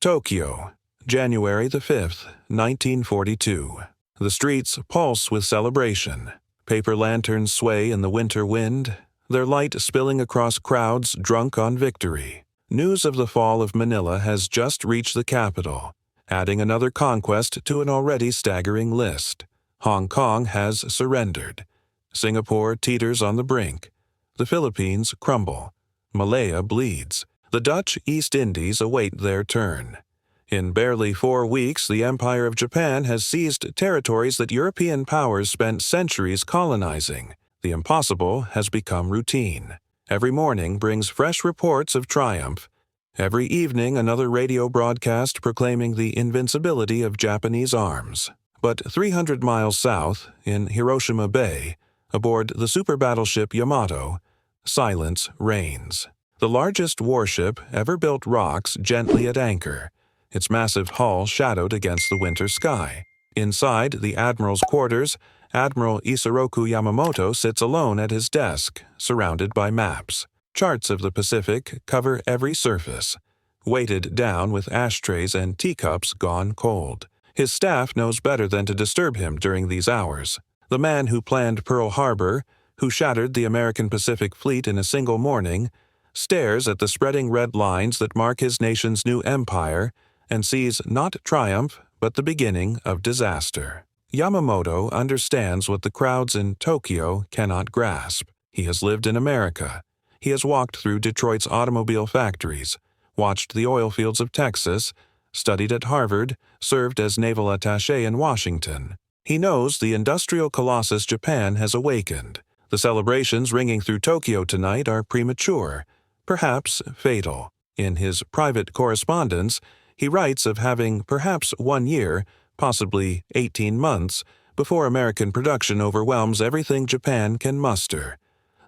Tokyo, January the 5th, 1942. The streets pulse with celebration. Paper lanterns sway in the winter wind, their light spilling across crowds drunk on victory. News of the fall of Manila has just reached the capital, adding another conquest to an already staggering list. Hong Kong has surrendered. Singapore teeters on the brink. The Philippines crumble. Malaya bleeds. The Dutch East Indies await their turn. In barely 4 weeks, the Empire of Japan has seized territories that European powers spent centuries colonizing. The impossible has become routine. Every morning brings fresh reports of triumph. Every evening, another radio broadcast proclaiming the invincibility of Japanese arms. But 300 miles south, in Hiroshima Bay, aboard the super battleship Yamamoto, silence reigns. The largest warship ever built rocks gently at anchor, its massive hull shadowed against the winter sky. Inside the admiral's quarters, Admiral Isoroku Yamamoto sits alone at his desk, surrounded by maps. Charts of the Pacific cover every surface, weighted down with ashtrays and teacups gone cold. His staff knows better than to disturb him during these hours. The man who planned Pearl Harbor, who shattered the American Pacific Fleet in a single morning, stares at the spreading red lines that mark his nation's new empire and sees not triumph but the beginning of disaster. Yamamoto understands what the crowds in Tokyo cannot grasp. He has lived in America. He has walked through Detroit's automobile factories, watched the oil fields of Texas, studied at Harvard, served as naval attaché in Washington. He knows the industrial colossus Japan has awakened. The celebrations ringing through Tokyo tonight are premature, perhaps fatal. In his private correspondence, he writes of having perhaps 1 year, possibly 18 months, before American production overwhelms everything Japan can muster.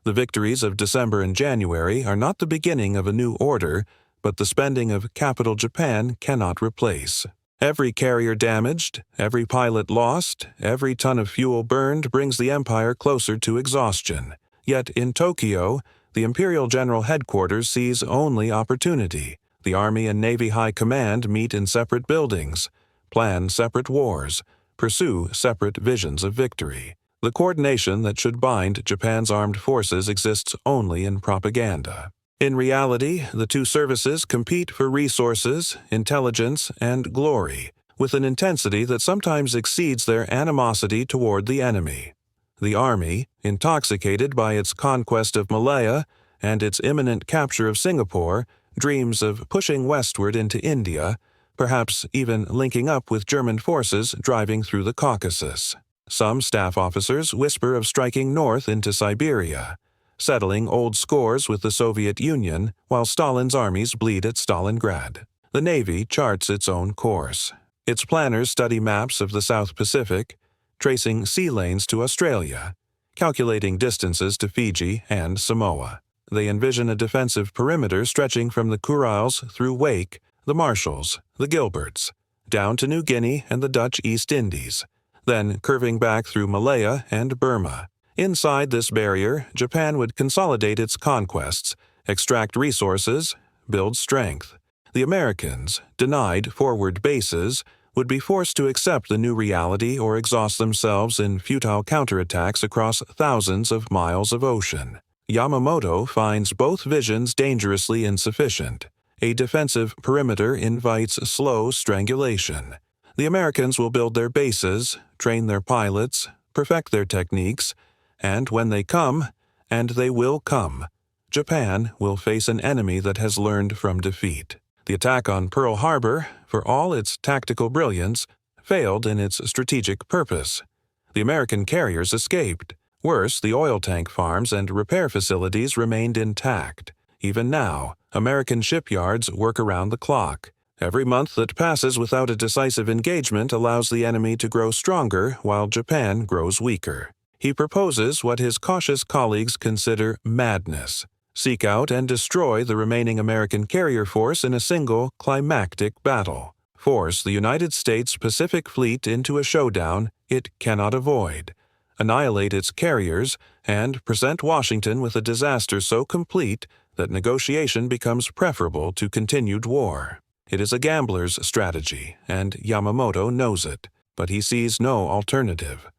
The victories of December and January are not the beginning of a new order, but the spending of capital Japan cannot replace. Every carrier damaged, every pilot lost, every ton of fuel burned brings the empire closer to exhaustion. Yet in Tokyo, the Imperial General Headquarters sees only opportunity. The Army and Navy High Command meet in separate buildings, plan separate wars, pursue separate visions of victory. The coordination that should bind Japan's armed forces exists only in propaganda. In reality, the two services compete for resources, intelligence, and glory, with an intensity that sometimes exceeds their animosity toward the enemy. The Army, intoxicated by its conquest of Malaya and its imminent capture of Singapore, dreams of pushing westward into India, perhaps even linking up with German forces driving through the Caucasus. Some staff officers whisper of striking north into Siberia, settling old scores with the Soviet Union while Stalin's armies bleed at Stalingrad. The Navy charts its own course. Its planners study maps of the South Pacific, tracing sea lanes to Australia, calculating distances to Fiji and Samoa. They envision a defensive perimeter stretching from the Kurils through Wake, the Marshalls, the Gilberts, down to New Guinea and the Dutch East Indies, then curving back through Malaya and Burma. Inside this barrier, Japan would consolidate its conquests, extract resources, build strength. The Americans, denied forward bases, would be forced to accept the new reality or exhaust themselves in futile counterattacks across thousands of miles of ocean. Yamamoto finds both visions dangerously insufficient. A defensive perimeter invites slow strangulation. The Americans will build their bases, train their pilots, perfect their techniques, and when they come, and they will come, Japan will face an enemy that has learned from defeat. The attack on Pearl Harbor, for all its tactical brilliance, failed in its strategic purpose. The American carriers escaped. Worse, the oil tank farms and repair facilities remained intact. Even now, American shipyards work around the clock. Every month that passes without a decisive engagement allows the enemy to grow stronger while Japan grows weaker. He proposes what his cautious colleagues consider madness: seek out and destroy the remaining American carrier force in a single climactic battle, force the United States Pacific Fleet into a showdown it cannot avoid, annihilate its carriers, and present Washington with a disaster so complete that negotiation becomes preferable to continued war. It is a gambler's strategy, and Yamamoto knows it, but he sees no alternative.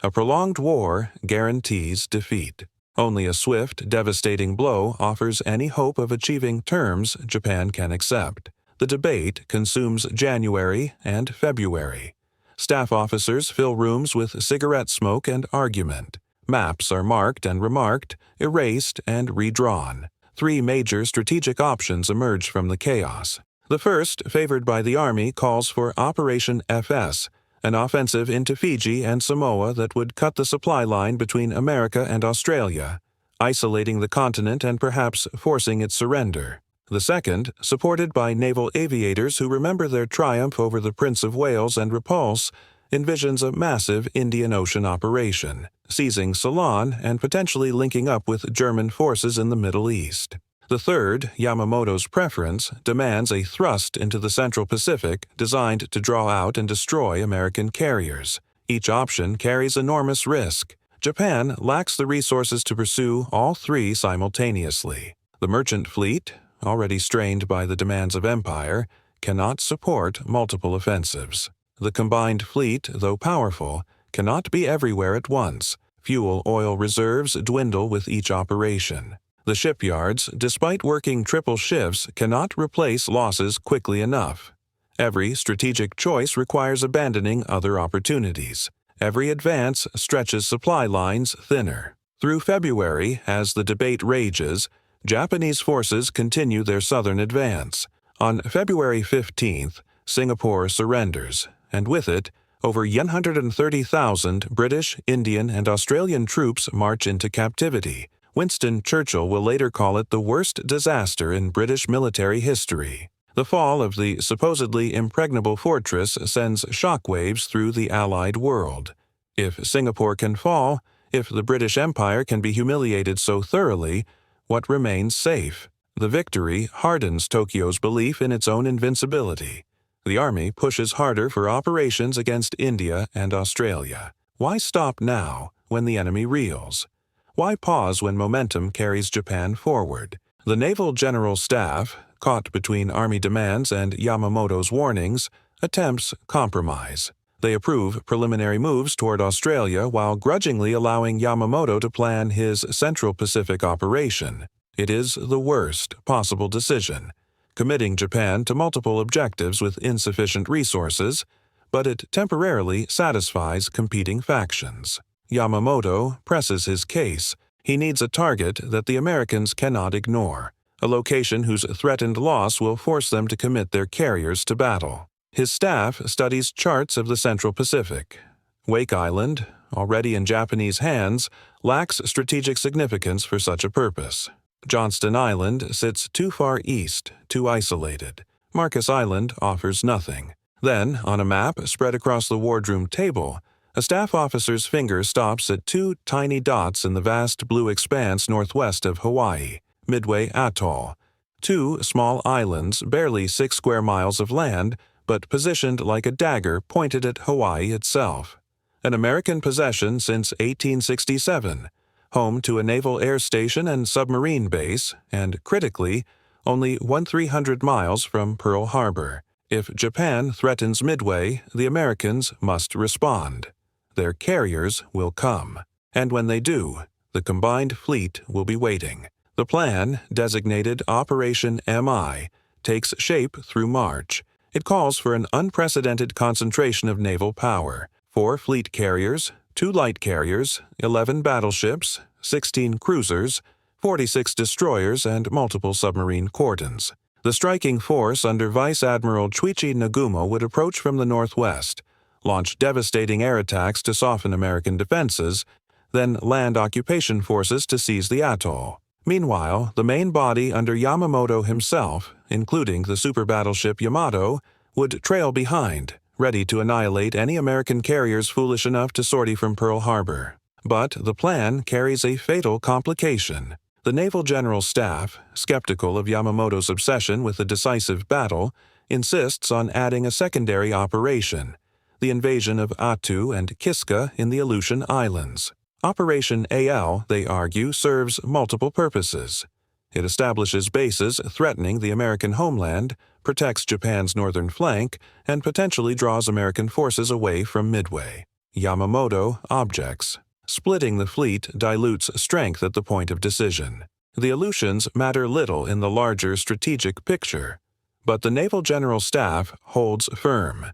A prolonged war guarantees defeat. Only a swift, devastating blow offers any hope of achieving terms Japan can accept. The debate consumes January and February. Staff officers fill rooms with cigarette smoke and argument. Maps are marked and remarked, erased and redrawn. 3 major strategic options emerge from the chaos. The first, favored by the Army, calls for Operation FS, an offensive into Fiji and Samoa that would cut the supply line between America and Australia, isolating the continent and perhaps forcing its surrender. The second, supported by naval aviators who remember their triumph over the Prince of Wales and repulse, envisions a massive Indian Ocean operation, seizing Ceylon and potentially linking up with German forces in the Middle East. The third, Yamamoto's preference, demands a thrust into the Central Pacific designed to draw out and destroy American carriers. Each option carries enormous risk. Japan lacks the resources to pursue all 3 simultaneously. The merchant fleet, already strained by the demands of empire, cannot support multiple offensives. The combined fleet, though powerful, cannot be everywhere at once. Fuel oil reserves dwindle with each operation. The shipyards, despite working triple shifts, cannot replace losses quickly enough. Every strategic choice requires abandoning other opportunities. Every advance stretches supply lines thinner. Through February, as the debate rages, Japanese forces continue their southern advance. On February 15th, Singapore surrenders, and with it, over 130,000 British, Indian, and Australian troops march into captivity. Winston Churchill will later call it the worst disaster in British military history. The fall of the supposedly impregnable fortress sends shockwaves through the Allied world. If Singapore can fall, if the British Empire can be humiliated so thoroughly, what remains safe? The victory hardens Tokyo's belief in its own invincibility. The Army pushes harder for operations against India and Australia. Why stop now, when the enemy reels? Why pause when momentum carries Japan forward? The Naval General Staff, caught between Army demands and Yamamoto's warnings, attempts compromise. They approve preliminary moves toward Australia while grudgingly allowing Yamamoto to plan his Central Pacific operation. It is the worst possible decision, committing Japan to multiple objectives with insufficient resources, but it temporarily satisfies competing factions. Yamamoto presses his case. He needs a target that the Americans cannot ignore, a location whose threatened loss will force them to commit their carriers to battle. His staff studies charts of the Central Pacific. Wake Island, already in Japanese hands, lacks strategic significance for such a purpose. Johnston Island sits too far east, too isolated. Marcus Island offers nothing. Then, on a map spread across the wardroom table, a staff officer's finger stops at 2 tiny dots in the vast blue expanse northwest of Hawaii, Midway Atoll. 2 small islands, barely 6 square miles of land, but positioned like a dagger pointed at Hawaii itself. An American possession since 1867, home to a naval air station and submarine base, and, critically, only 1,300 miles from Pearl Harbor. If Japan threatens Midway, the Americans must respond. Their carriers will come. And when they do, the combined fleet will be waiting. The plan, designated Operation MI, takes shape through March. It calls for an unprecedented concentration of naval power. 4 fleet carriers, 2 light carriers, 11 battleships, 16 cruisers, 46 destroyers, and multiple submarine cordons. The striking force under Vice Admiral Chuichi Nagumo would approach from the northwest, launch devastating air attacks to soften American defenses, then land occupation forces to seize the atoll. Meanwhile, the main body under Yamamoto himself, including the super battleship Yamato, would trail behind, ready to annihilate any American carriers foolish enough to sortie from Pearl Harbor. But the plan carries a fatal complication. The Naval General Staff, skeptical of Yamamoto's obsession with a decisive battle, insists on adding a secondary operation, the invasion of Attu and Kiska in the Aleutian Islands. Operation AL, they argue, serves multiple purposes. It establishes bases threatening the American homeland, protects Japan's northern flank, and potentially draws American forces away from Midway. Yamamoto objects. Splitting the fleet dilutes strength at the point of decision. The Aleutians matter little in the larger strategic picture, but the Naval General Staff holds firm.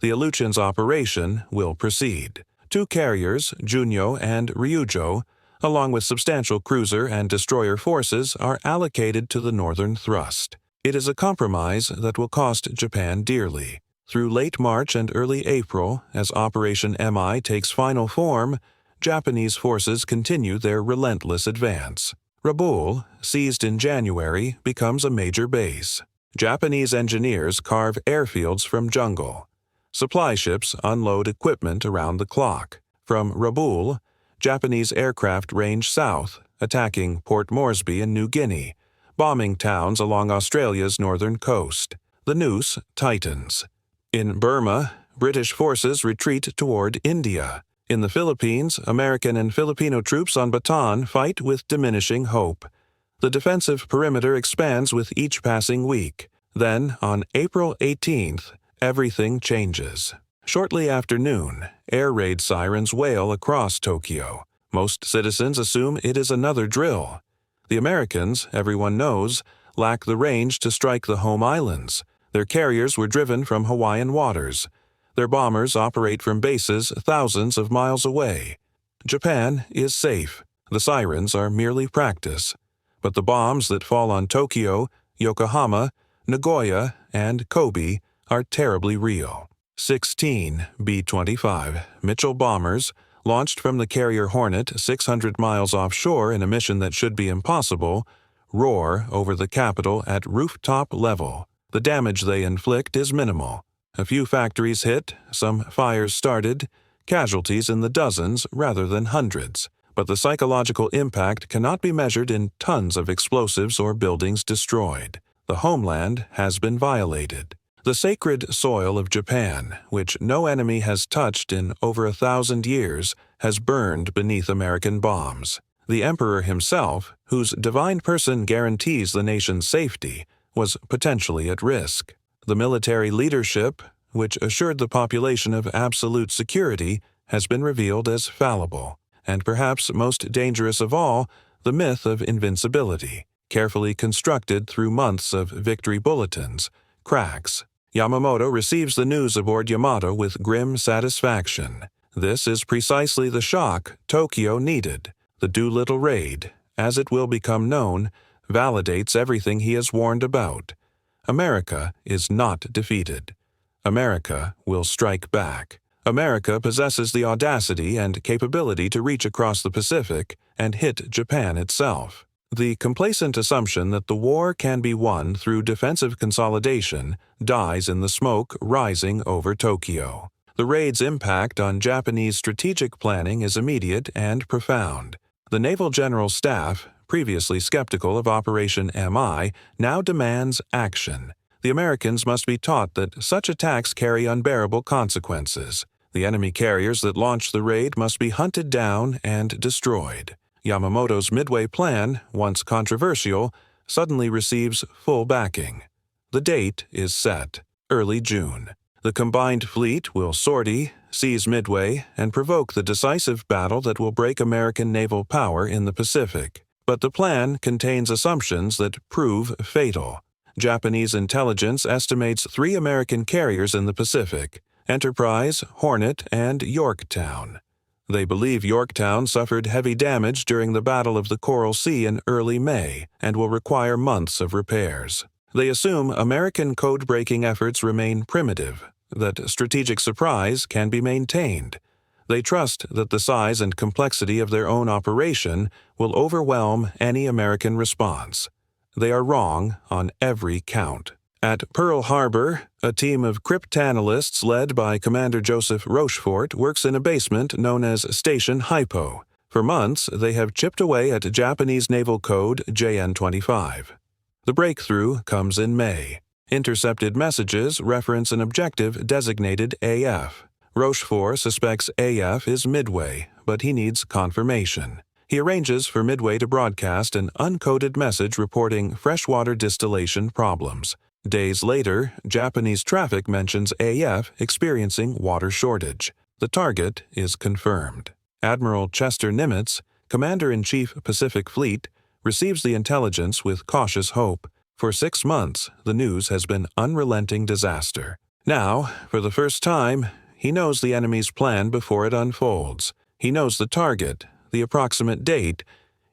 The Aleutians operation will proceed. 2 carriers, Junyo and Ryujo, along with substantial cruiser and destroyer forces, are allocated to the northern thrust. It is a compromise that will cost Japan dearly. Through late March and early April, as Operation MI takes final form, Japanese forces continue their relentless advance. Rabaul, seized in January, becomes a major base. Japanese engineers carve airfields from jungle. Supply ships unload equipment around the clock. From Rabaul, Japanese aircraft range south, attacking Port Moresby in New Guinea, bombing towns along Australia's northern coast. The noose tightens. In Burma, British forces retreat toward India. In the Philippines, American and Filipino troops on Bataan fight with diminishing hope. The defensive perimeter expands with each passing week. Then, on April 18th, everything changes. Shortly after noon, air raid sirens wail across Tokyo. Most citizens assume it is another drill. The Americans, everyone knows, lack the range to strike the home islands. Their carriers were driven from Hawaiian waters. Their bombers operate from bases thousands of miles away. Japan is safe. The sirens are merely practice. But the bombs that fall on Tokyo, Yokohama, Nagoya, and Kobe are terribly real. 16 B-25 Mitchell bombers, launched from the carrier Hornet 600 miles offshore in a mission that should be impossible, roar over the capital at rooftop level. The damage they inflict is minimal. A few factories hit, some fires started, casualties in the dozens rather than hundreds. But the psychological impact cannot be measured in tons of explosives or buildings destroyed. The homeland has been violated. The sacred soil of Japan, which no enemy has touched in over 1,000 years, has burned beneath American bombs. The emperor himself, whose divine person guarantees the nation's safety, was potentially at risk. The military leadership, which assured the population of absolute security, has been revealed as fallible. And perhaps most dangerous of all, the myth of invincibility, carefully constructed through months of victory bulletins, cracks. Yamamoto receives the news aboard Yamato with grim satisfaction. This is precisely the shock Tokyo needed. The Doolittle raid, as it will become known, validates everything he has warned about. America is not defeated. America will strike back. America possesses the audacity and capability to reach across the Pacific and hit Japan itself. The complacent assumption that the war can be won through defensive consolidation dies in the smoke rising over Tokyo. The raid's impact on Japanese strategic planning is immediate and profound. The Naval General Staff, previously skeptical of Operation MI, now demands action. The Americans must be taught that such attacks carry unbearable consequences. The enemy carriers that launch the raid must be hunted down and destroyed. Yamamoto's Midway plan, once controversial, suddenly receives full backing. The date is set, early June. The combined fleet will sortie, seize Midway, and provoke the decisive battle that will break American naval power in the Pacific. But the plan contains assumptions that prove fatal. Japanese intelligence estimates 3 American carriers in the Pacific: Enterprise, Hornet, and Yorktown. They believe Yorktown suffered heavy damage during the Battle of the Coral Sea in early May and will require months of repairs. They assume American code-breaking efforts remain primitive, that strategic surprise can be maintained. They trust that the size and complexity of their own operation will overwhelm any American response. They are wrong on every count. At Pearl Harbor, a team of cryptanalysts led by Commander Joseph Rochefort works in a basement known as Station Hypo. For months, they have chipped away at Japanese Naval Code JN-25. The breakthrough comes in May. Intercepted messages reference an objective designated AF. Rochefort suspects AF is Midway, but he needs confirmation. He arranges for Midway to broadcast an uncoded message reporting freshwater distillation problems. Days later, Japanese traffic mentions AF experiencing water shortage. The target is confirmed. Admiral Chester Nimitz, Commander-in-Chief Pacific Fleet, receives the intelligence with cautious hope. For 6 months, the news has been unrelenting disaster. Now, for the first time, he knows the enemy's plan before it unfolds. He knows the target, the approximate date,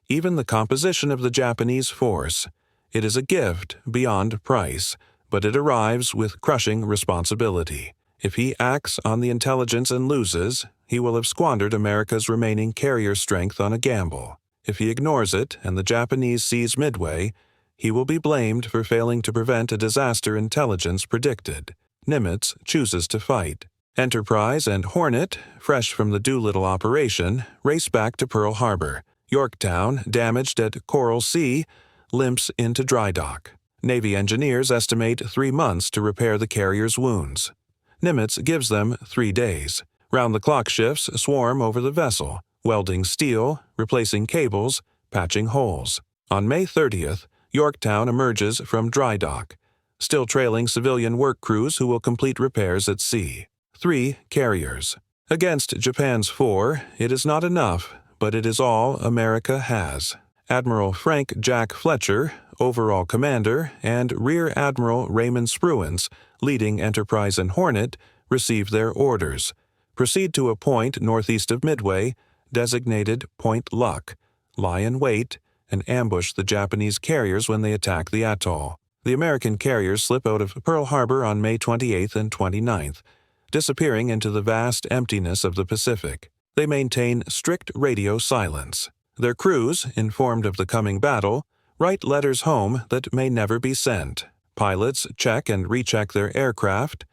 even the composition of the Japanese force. It is a gift beyond price, but it arrives with crushing responsibility. If he acts on the intelligence and loses, he will have squandered America's remaining carrier strength on a gamble. If he ignores it and the Japanese seize Midway, he will be blamed for failing to prevent a disaster intelligence predicted. Nimitz chooses to fight. Enterprise and Hornet, fresh from the Doolittle operation, race back to Pearl Harbor. Yorktown, damaged at Coral Sea, limps into dry dock. Navy engineers estimate 3 months to repair the carrier's wounds. Nimitz gives them 3 days. Round-the-clock shifts swarm over the vessel, welding steel, replacing cables, patching holes. On May 30th, Yorktown emerges from dry dock, still trailing civilian work crews who will complete repairs at sea. 3 carriers. Against Japan's 4, it is not enough, but it is all America has. Admiral Frank Jack Fletcher, overall commander, and Rear Admiral Raymond Spruance, leading Enterprise and Hornet, receive their orders. Proceed to a point northeast of Midway, designated Point Luck. Lie in wait and ambush the Japanese carriers when they attack the atoll. The American carriers slip out of Pearl Harbor on May 28th and 29th, disappearing into the vast emptiness of the Pacific. They maintain strict radio silence. Their crews, informed of the coming battle, write letters home that may never be sent. Pilots check and recheck their aircraft.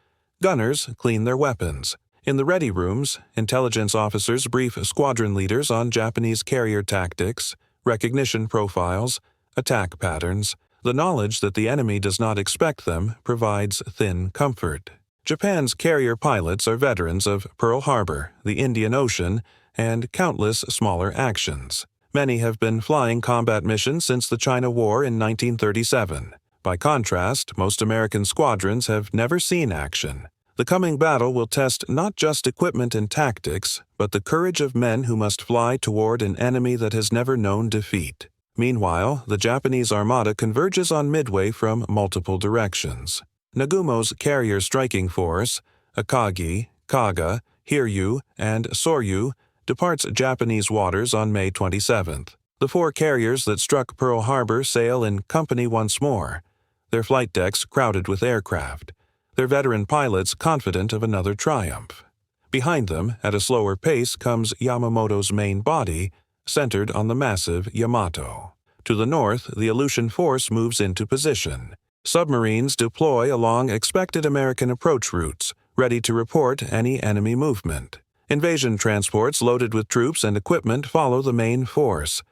Gunners clean their weapons. In the ready rooms, intelligence officers brief squadron leaders on Japanese carrier tactics, recognition profiles, attack patterns. The knowledge that the enemy does not expect them provides thin comfort. Japan's carrier pilots are veterans of Pearl Harbor, the Indian Ocean, and countless smaller actions. Many have been flying combat missions since the China War in 1937. By contrast, most American squadrons have never seen action. The coming battle will test not just equipment and tactics, but the courage of men who must fly toward an enemy that has never known defeat. Meanwhile, the Japanese armada converges on Midway from multiple directions. Nagumo's carrier striking force, Akagi, Kaga, Hiryu, and Soryu, departs Japanese waters on May 27th. The 4 carriers that struck Pearl Harbor sail in company once more, their flight decks crowded with aircraft, their veteran pilots confident of another triumph. Behind them, at a slower pace, comes Yamamoto's main body, centered on the massive Yamato. To the north, the Aleutian force moves into position. Submarines deploy along expected American approach routes, ready to report any enemy movement. Invasion transports loaded with troops and equipment follow the main force.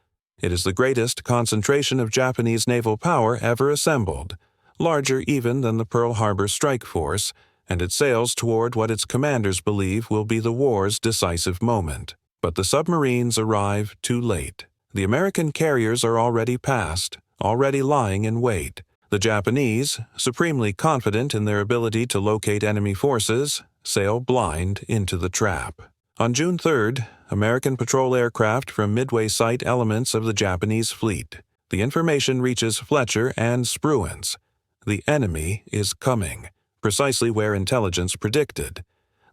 It is the greatest concentration of Japanese naval power ever assembled, larger even than the Pearl Harbor strike force, and it sails toward what its commanders believe will be the war's decisive moment. But the submarines arrive too late. The American carriers are already past, already lying in wait. The Japanese, supremely confident in their ability to locate enemy forces, sail blind into the trap. On June 3rd, American patrol aircraft from Midway sight elements of the Japanese fleet. The information reaches Fletcher and Spruance. The enemy is coming, precisely where intelligence predicted.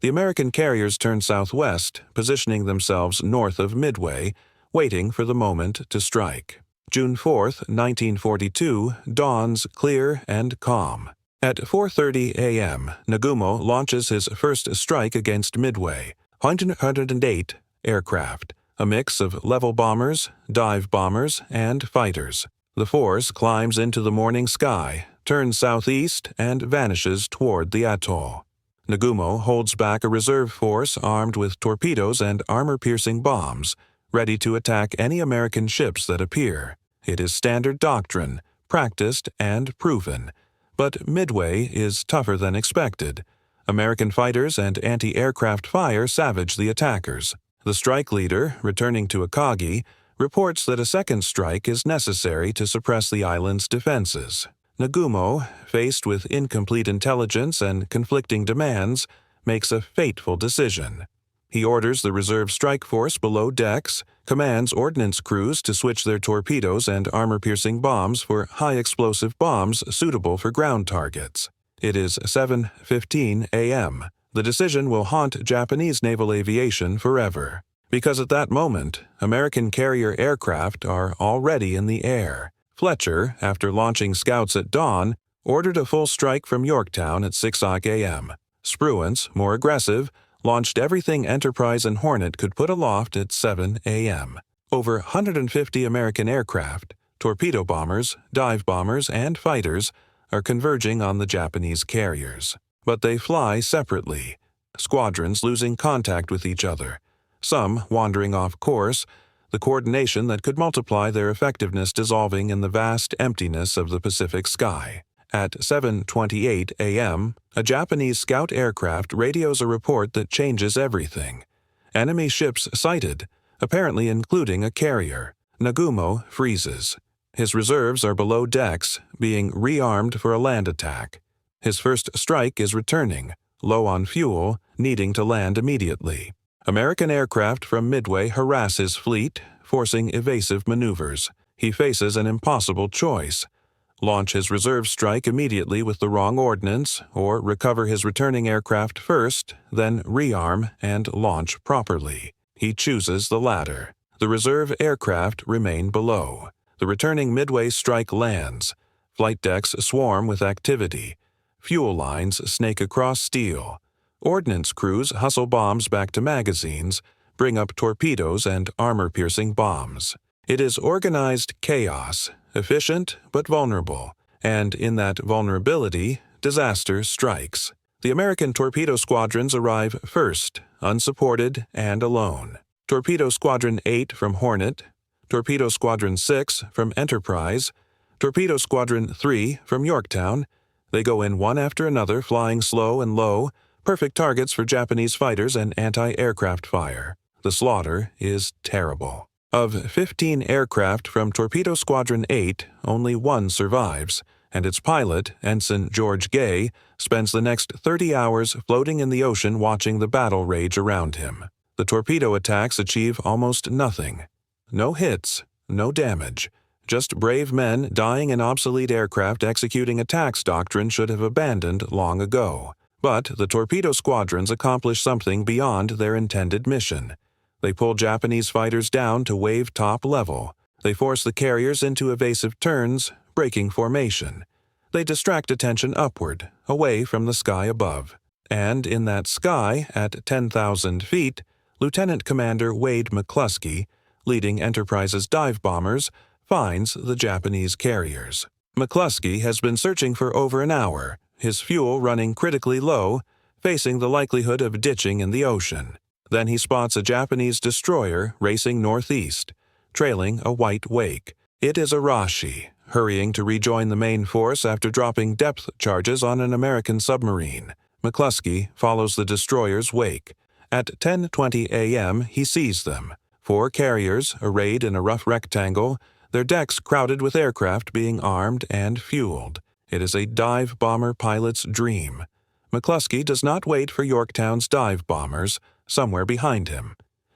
The American carriers turn southwest, positioning themselves north of Midway, waiting for the moment to strike. June 4th, 1942, dawns clear and calm. At 4:30 a.m., Nagumo launches his first strike against Midway, 108 aircraft, a mix of level bombers, dive bombers, and fighters. The force climbs into the morning sky, turns southeast, and vanishes toward the atoll. Nagumo holds back a reserve force armed with torpedoes and armor-piercing bombs, ready to attack any American ships that appear. It is standard doctrine, practiced and proven. But Midway is tougher than expected. American fighters and anti-aircraft fire savage the attackers. The strike leader, returning to Akagi, reports that a second strike is necessary to suppress the island's defenses. Nagumo, faced with incomplete intelligence and conflicting demands, makes a fateful decision. He orders the reserve strike force below decks, commands ordnance crews to switch their torpedoes and armor-piercing bombs for high-explosive bombs suitable for ground targets. It is 7:15 a.m. The decision will haunt Japanese naval aviation forever, because at that moment, American carrier aircraft are already in the air. Fletcher, after launching scouts at dawn, ordered a full strike from Yorktown at 6 a.m. Spruance, more aggressive, launched everything Enterprise and Hornet could put aloft at 7 a.m. Over 150 American aircraft, torpedo bombers, dive bombers, and fighters are converging on the Japanese carriers. But they fly separately, squadrons losing contact with each other, some wandering off course, the coordination that could multiply their effectiveness dissolving in the vast emptiness of the Pacific sky. At 7:28 a.m., a Japanese scout aircraft radios a report that changes everything. Enemy ships sighted, apparently including a carrier. Nagumo freezes. His reserves are below decks, being rearmed for a land attack. His first strike is returning, low on fuel, needing to land immediately. American aircraft from Midway harass his fleet, forcing evasive maneuvers. He faces an impossible choice: launch his reserve strike immediately with the wrong ordnance, or recover his returning aircraft first, then rearm and launch properly. He chooses the latter. The reserve aircraft remain below. The returning Midway strike lands. Flight decks swarm with activity. Fuel lines snake across steel. Ordnance crews hustle bombs back to magazines, bring up torpedoes and armor-piercing bombs. It is organized chaos, efficient but vulnerable, and in that vulnerability, disaster strikes. The American torpedo squadrons arrive first, unsupported and alone. Torpedo Squadron 8 from Hornet, Torpedo Squadron 6 from Enterprise, Torpedo Squadron 3 from Yorktown. They go in one after another, flying slow and low, perfect targets for Japanese fighters and anti-aircraft fire. The slaughter is terrible. Of 15 aircraft from Torpedo Squadron 8, only one survives, and its pilot, Ensign George Gay, spends the next 30 hours floating in the ocean watching the battle rage around him. The torpedo attacks achieve almost nothing. No hits, no damage. Just brave men dying in obsolete aircraft executing a tax doctrine should have abandoned long ago. But the torpedo squadrons accomplish something beyond their intended mission. They pull Japanese fighters down to wave top level. They force the carriers into evasive turns, breaking formation. They distract attention upward, away from the sky above. And in that sky, at 10,000 feet, Lieutenant Commander Wade McCluskey, leading Enterprise's dive bombers, finds the Japanese carriers. McCluskey has been searching for over an hour, his fuel running critically low, facing the likelihood of ditching in the ocean. Then he spots a Japanese destroyer racing northeast, trailing a white wake. It is Arashi, hurrying to rejoin the main force after dropping depth charges on an American submarine. McCluskey follows the destroyer's wake. At 10:20 a.m., he sees them. 4 carriers, arrayed in a rough rectangle, their decks crowded with aircraft being armed and fueled. It is a dive bomber pilot's dream. McCluskey does not wait for Yorktown's dive bombers, somewhere behind him.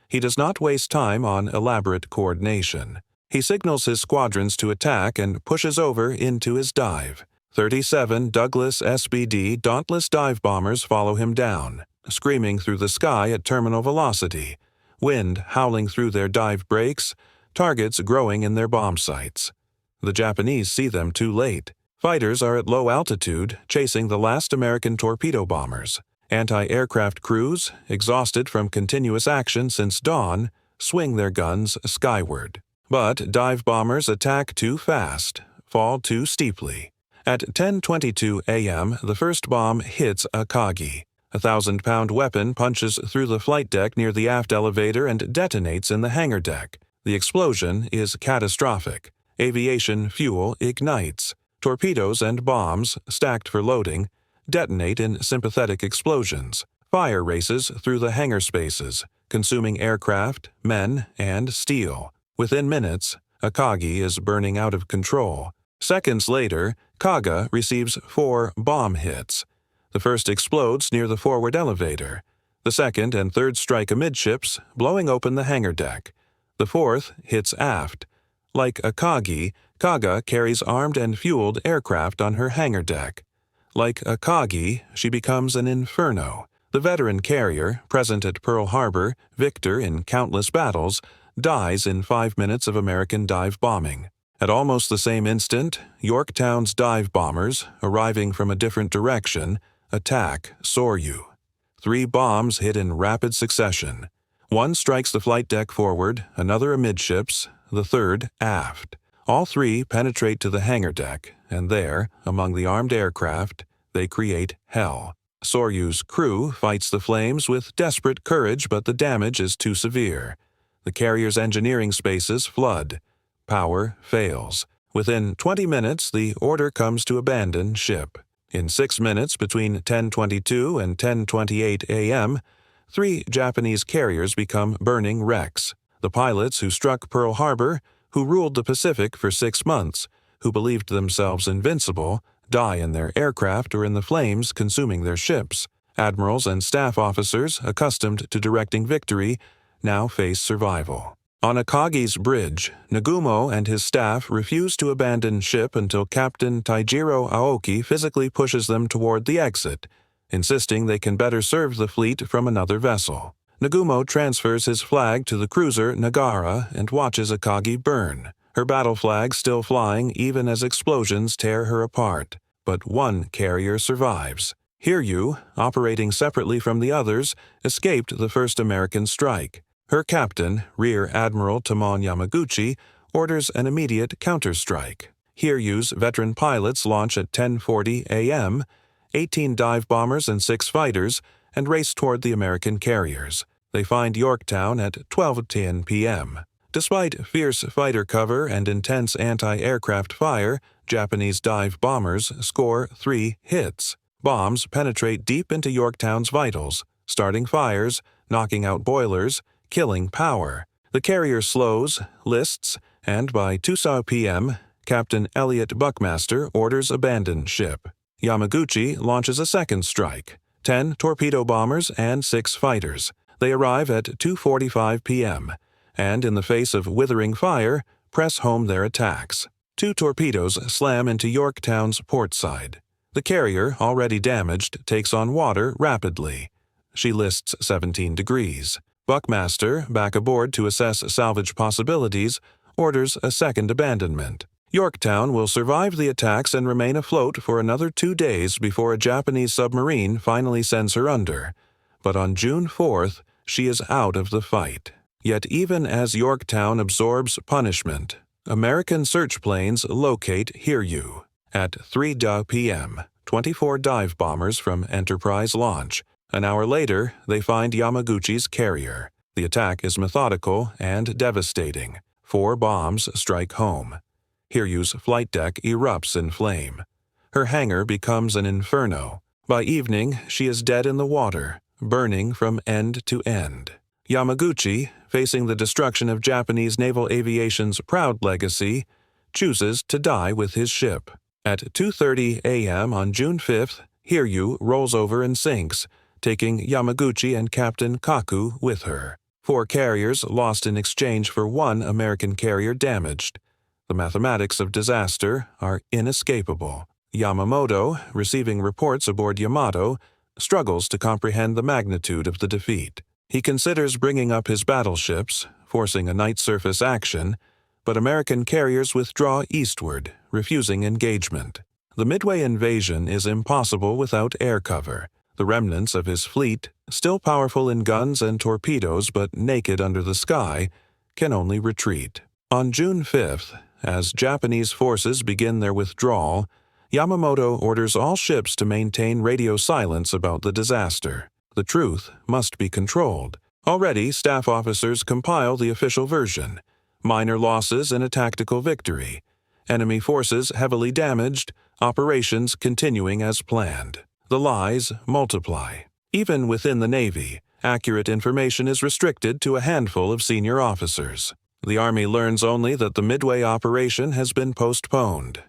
He does not waste time on elaborate coordination. He signals his squadrons to attack and pushes over into his dive. 37 Douglas SBD Dauntless dive bombers follow him down, screaming through the sky at terminal velocity, wind howling through their dive brakes, targets growing in their bomb sights. The Japanese see them too late. Fighters are at low altitude, chasing the last American torpedo bombers. Anti-aircraft crews, exhausted from continuous action since dawn, swing their guns skyward. But dive bombers attack too fast, fall too steeply. At 10:22 a.m., the first bomb hits Akagi. A 1,000-pound weapon punches through the flight deck near the aft elevator and detonates in the hangar deck. The explosion is catastrophic. Aviation fuel ignites. Torpedoes and bombs, stacked for loading, detonate in sympathetic explosions. Fire races through the hangar spaces, consuming aircraft, men, and steel. Within minutes, Akagi is burning out of control. Seconds later, Kaga receives 4 bomb hits. The first explodes near the forward elevator. The second and third strike amidships, blowing open the hangar deck. The fourth hits aft. Like Akagi, Kaga carries armed and fueled aircraft on her hangar deck. Like Akagi, she becomes an inferno. The veteran carrier, present at Pearl Harbor, victor in countless battles, dies in 5 minutes of American dive bombing. At almost the same instant, Yorktown's dive bombers, arriving from a different direction, attack Soryu. 3 bombs hit in rapid succession. One strikes the flight deck forward, another amidships, the third aft. All 3 penetrate to the hangar deck, and there, among the armed aircraft, they create hell. Soryu's crew fights the flames with desperate courage, but the damage is too severe. The carrier's engineering spaces flood. Power fails. Within 20 minutes, the order comes to abandon ship. In 6 minutes between 10:22 and 10:28 a.m., 3 Japanese carriers become burning wrecks. The pilots who struck Pearl Harbor, who ruled the Pacific for 6 months, who believed themselves invincible, die in their aircraft or in the flames consuming their ships. Admirals and staff officers, accustomed to directing victory, now face survival. On Akagi's bridge, Nagumo and his staff refuse to abandon ship until Captain Taijiro Aoki physically pushes them toward the exit, insisting they can better serve the fleet from another vessel. Nagumo transfers his flag to the cruiser Nagara and watches Akagi burn, her battle flag still flying even as explosions tear her apart. But one carrier survives. Hiryu, operating separately from the others, escaped the first American strike. Her captain, Rear Admiral Tamon Yamaguchi, orders an immediate counterstrike. Hiryu's veteran pilots launch at 10:40 a.m., 18 dive bombers and 6 fighters, and race toward the American carriers. They find Yorktown at 12:10 p.m. Despite fierce fighter cover and intense anti-aircraft fire, Japanese dive bombers score 3 hits. Bombs penetrate deep into Yorktown's vitals, starting fires, knocking out boilers, killing power. The carrier slows, lists, and by 2 p.m., Captain Elliot Buckmaster orders abandon ship. Yamaguchi launches a second strike, 10 torpedo bombers and 6 fighters. They arrive at 2:45 p.m., and in the face of withering fire, press home their attacks. 2 torpedoes slam into Yorktown's port side. The carrier, already damaged, takes on water rapidly. She lists 17 degrees. Buckmaster, back aboard to assess salvage possibilities, orders a second abandonment. Yorktown will survive the attacks and remain afloat for another 2 days before a Japanese submarine finally sends her under. But on June 4th, she is out of the fight. Yet even as Yorktown absorbs punishment, American search planes locate Hiryu. At 3 p.m., 24 dive bombers from Enterprise launch. An hour later, they find Yamaguchi's carrier. The attack is methodical and devastating. 4 bombs strike home. Hiryu's flight deck erupts in flame. Her hangar becomes an inferno. By evening, she is dead in the water, burning from end to end. Yamaguchi, facing the destruction of Japanese naval aviation's proud legacy, chooses to die with his ship. At 2:30 a.m. on June 5th, Hiryu rolls over and sinks, taking Yamaguchi and Captain Kaku with her. 4 carriers lost in exchange for 1 American carrier damaged. The mathematics of disaster are inescapable. Yamamoto, receiving reports aboard Yamato, struggles to comprehend the magnitude of the defeat. He considers bringing up his battleships, forcing a night surface action, but American carriers withdraw eastward, refusing engagement. The Midway invasion is impossible without air cover. The remnants of his fleet, still powerful in guns and torpedoes but naked under the sky, can only retreat. On June 5th, as Japanese forces begin their withdrawal, Yamamoto orders all ships to maintain radio silence about the disaster. The truth must be controlled. Already, staff officers compile the official version. Minor losses in a tactical victory. Enemy forces heavily damaged, operations continuing as planned. The lies multiply. Even within the Navy, accurate information is restricted to a handful of senior officers. The Army learns only that the Midway operation has been postponed.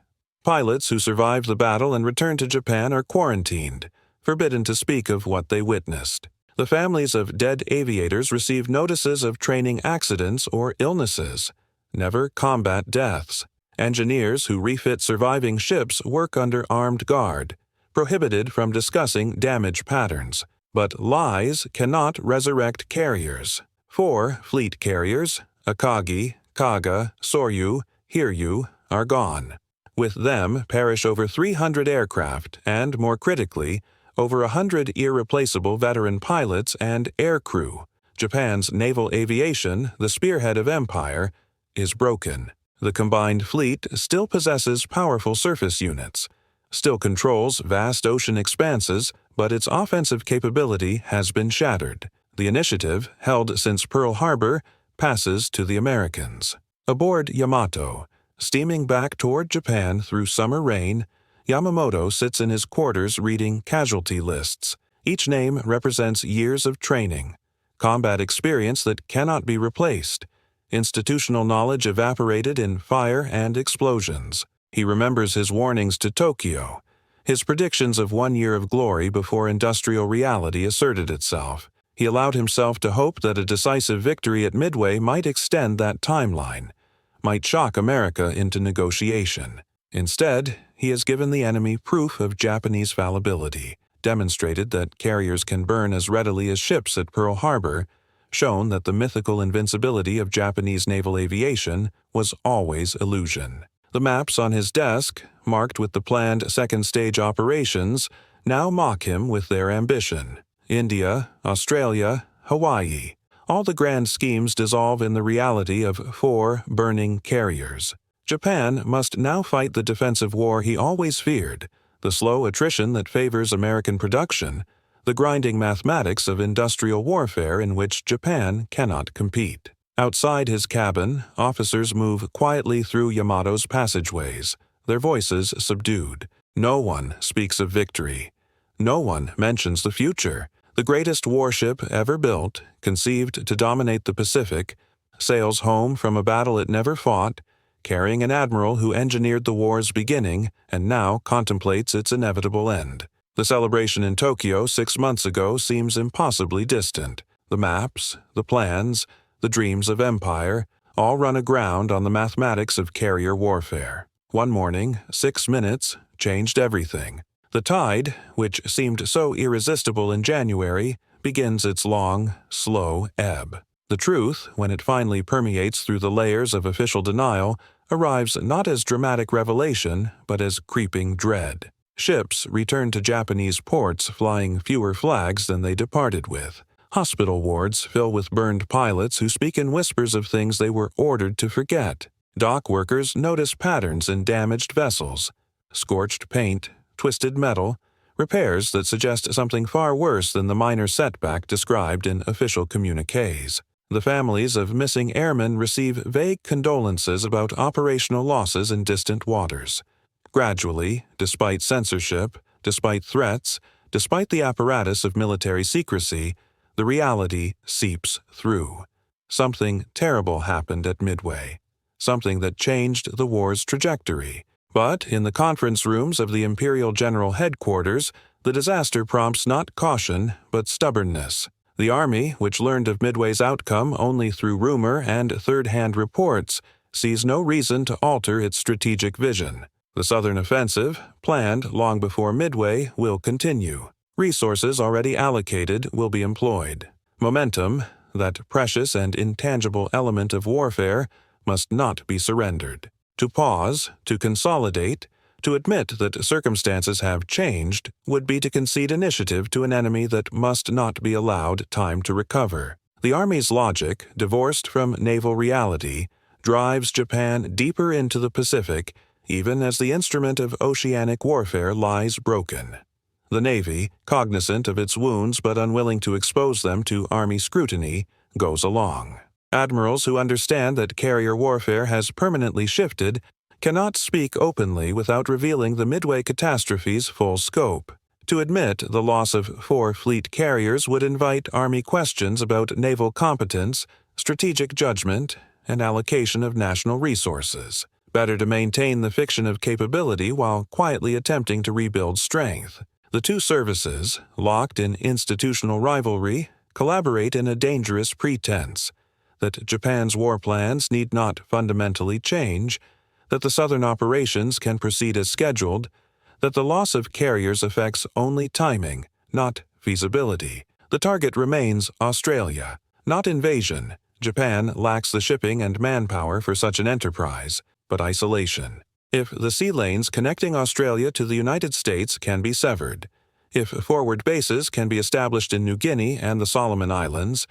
Pilots who survive the battle and return to Japan are quarantined, forbidden to speak of what they witnessed. The families of dead aviators receive notices of training accidents or illnesses, never combat deaths. Engineers who refit surviving ships work under armed guard, prohibited from discussing damage patterns. But lies cannot resurrect carriers. 4 fleet carriers, Akagi, Kaga, Soryu, Hiryu, are gone. With them perish over 300 aircraft and, more critically, over 100 irreplaceable veteran pilots and air crew. Japan's naval aviation, the spearhead of empire, is broken. The combined fleet still possesses powerful surface units, still controls vast ocean expanses, but its offensive capability has been shattered. The initiative, held since Pearl Harbor, passes to the Americans. Aboard Yamamoto, steaming back toward Japan through summer rain, Yamamoto sits in his quarters reading casualty lists. Each name represents years of training, combat experience that cannot be replaced, institutional knowledge evaporated in fire and explosions. He remembers his warnings to Tokyo, his predictions of 1 year of glory before industrial reality asserted itself. He allowed himself to hope that a decisive victory at Midway might extend that timeline, might shock America into negotiation. Instead, he has given the enemy proof of Japanese fallibility, demonstrated that carriers can burn as readily as ships at Pearl Harbor, shown that the mythical invincibility of Japanese naval aviation was always illusion. The maps on his desk, marked with the planned second-stage operations, now mock him with their ambition. India, Australia, Hawaii. All the grand schemes dissolve in the reality of 4 burning carriers. Japan must now fight the defensive war he always feared, the slow attrition that favors American production, the grinding mathematics of industrial warfare in which Japan cannot compete. Outside his cabin, officers move quietly through Yamato's passageways, their voices subdued. No one speaks of victory. No one mentions the future. The greatest warship ever built, conceived to dominate the Pacific, sails home from a battle it never fought, carrying an admiral who engineered the war's beginning and now contemplates its inevitable end. The celebration in Tokyo 6 months ago seems impossibly distant. The maps, the plans, the dreams of empire, all run aground on the mathematics of carrier warfare. One morning, 6 minutes, changed everything. The tide, which seemed so irresistible in January, begins its long, slow ebb. The truth, when it finally permeates through the layers of official denial, arrives not as dramatic revelation, but as creeping dread. Ships return to Japanese ports flying fewer flags than they departed with. Hospital wards fill with burned pilots who speak in whispers of things they were ordered to forget. Dock workers notice patterns in damaged vessels, scorched paint, twisted metal, repairs that suggest something far worse than the minor setback described in official communiques. The families of missing airmen receive vague condolences about operational losses in distant waters. Gradually, despite censorship, despite threats, despite the apparatus of military secrecy, the reality seeps through. Something terrible happened at Midway, something that changed the war's trajectory. But in the conference rooms of the Imperial General Headquarters, the disaster prompts not caution, but stubbornness. The Army, which learned of Midway's outcome only through rumor and third-hand reports, sees no reason to alter its strategic vision. The Southern Offensive, planned long before Midway, will continue. Resources already allocated will be employed. Momentum, that precious and intangible element of warfare, must not be surrendered. To pause, to consolidate, to admit that circumstances have changed would be to concede initiative to an enemy that must not be allowed time to recover. The Army's logic, divorced from naval reality, drives Japan deeper into the Pacific, even as the instrument of oceanic warfare lies broken. The Navy, cognizant of its wounds but unwilling to expose them to Army scrutiny, goes along. Admirals who understand that carrier warfare has permanently shifted cannot speak openly without revealing the Midway catastrophe's full scope. To admit the loss of 4 fleet carriers would invite Army questions about naval competence, strategic judgment, and allocation of national resources. Better to maintain the fiction of capability while quietly attempting to rebuild strength. The two services, locked in institutional rivalry, collaborate in a dangerous pretense that Japan's war plans need not fundamentally change, that the southern operations can proceed as scheduled, that the loss of carriers affects only timing, not feasibility. The target remains Australia, not invasion. Japan lacks the shipping and manpower for such an enterprise, but isolation. If the sea lanes connecting Australia to the United States can be severed, if forward bases can be established in New Guinea and the Solomon Islands,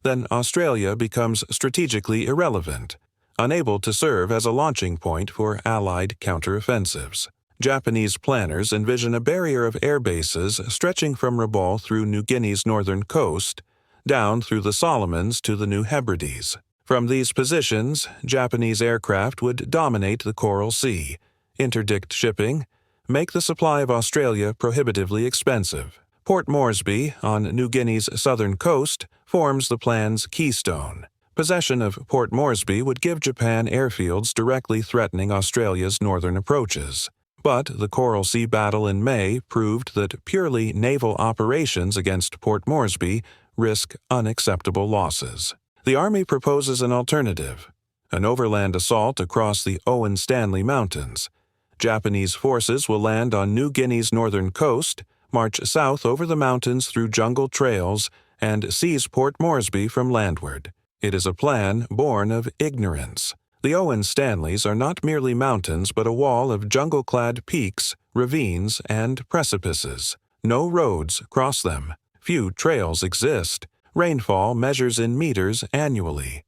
then Australia becomes strategically irrelevant, unable to serve as a launching point for Allied counteroffensives. Japanese planners envision a barrier of air bases stretching from Rabaul through New Guinea's northern coast, down through the Solomons to the New Hebrides. From these positions, Japanese aircraft would dominate the Coral Sea, interdict shipping, make the supply of Australia prohibitively expensive. Port Moresby, on New Guinea's southern coast, forms the plan's keystone. Possession of Port Moresby would give Japan airfields directly threatening Australia's northern approaches. But the Coral Sea battle in May proved that purely naval operations against Port Moresby risk unacceptable losses. The Army proposes an alternative, an overland assault across the Owen Stanley Mountains. Japanese forces will land on New Guinea's northern coast, march south over the mountains through jungle trails, and seize Port Moresby from landward. It is a plan born of ignorance. The Owen Stanleys are not merely mountains but a wall of jungle-clad peaks, ravines, and precipices. No roads cross them. Few trails exist. Rainfall measures in meters annually.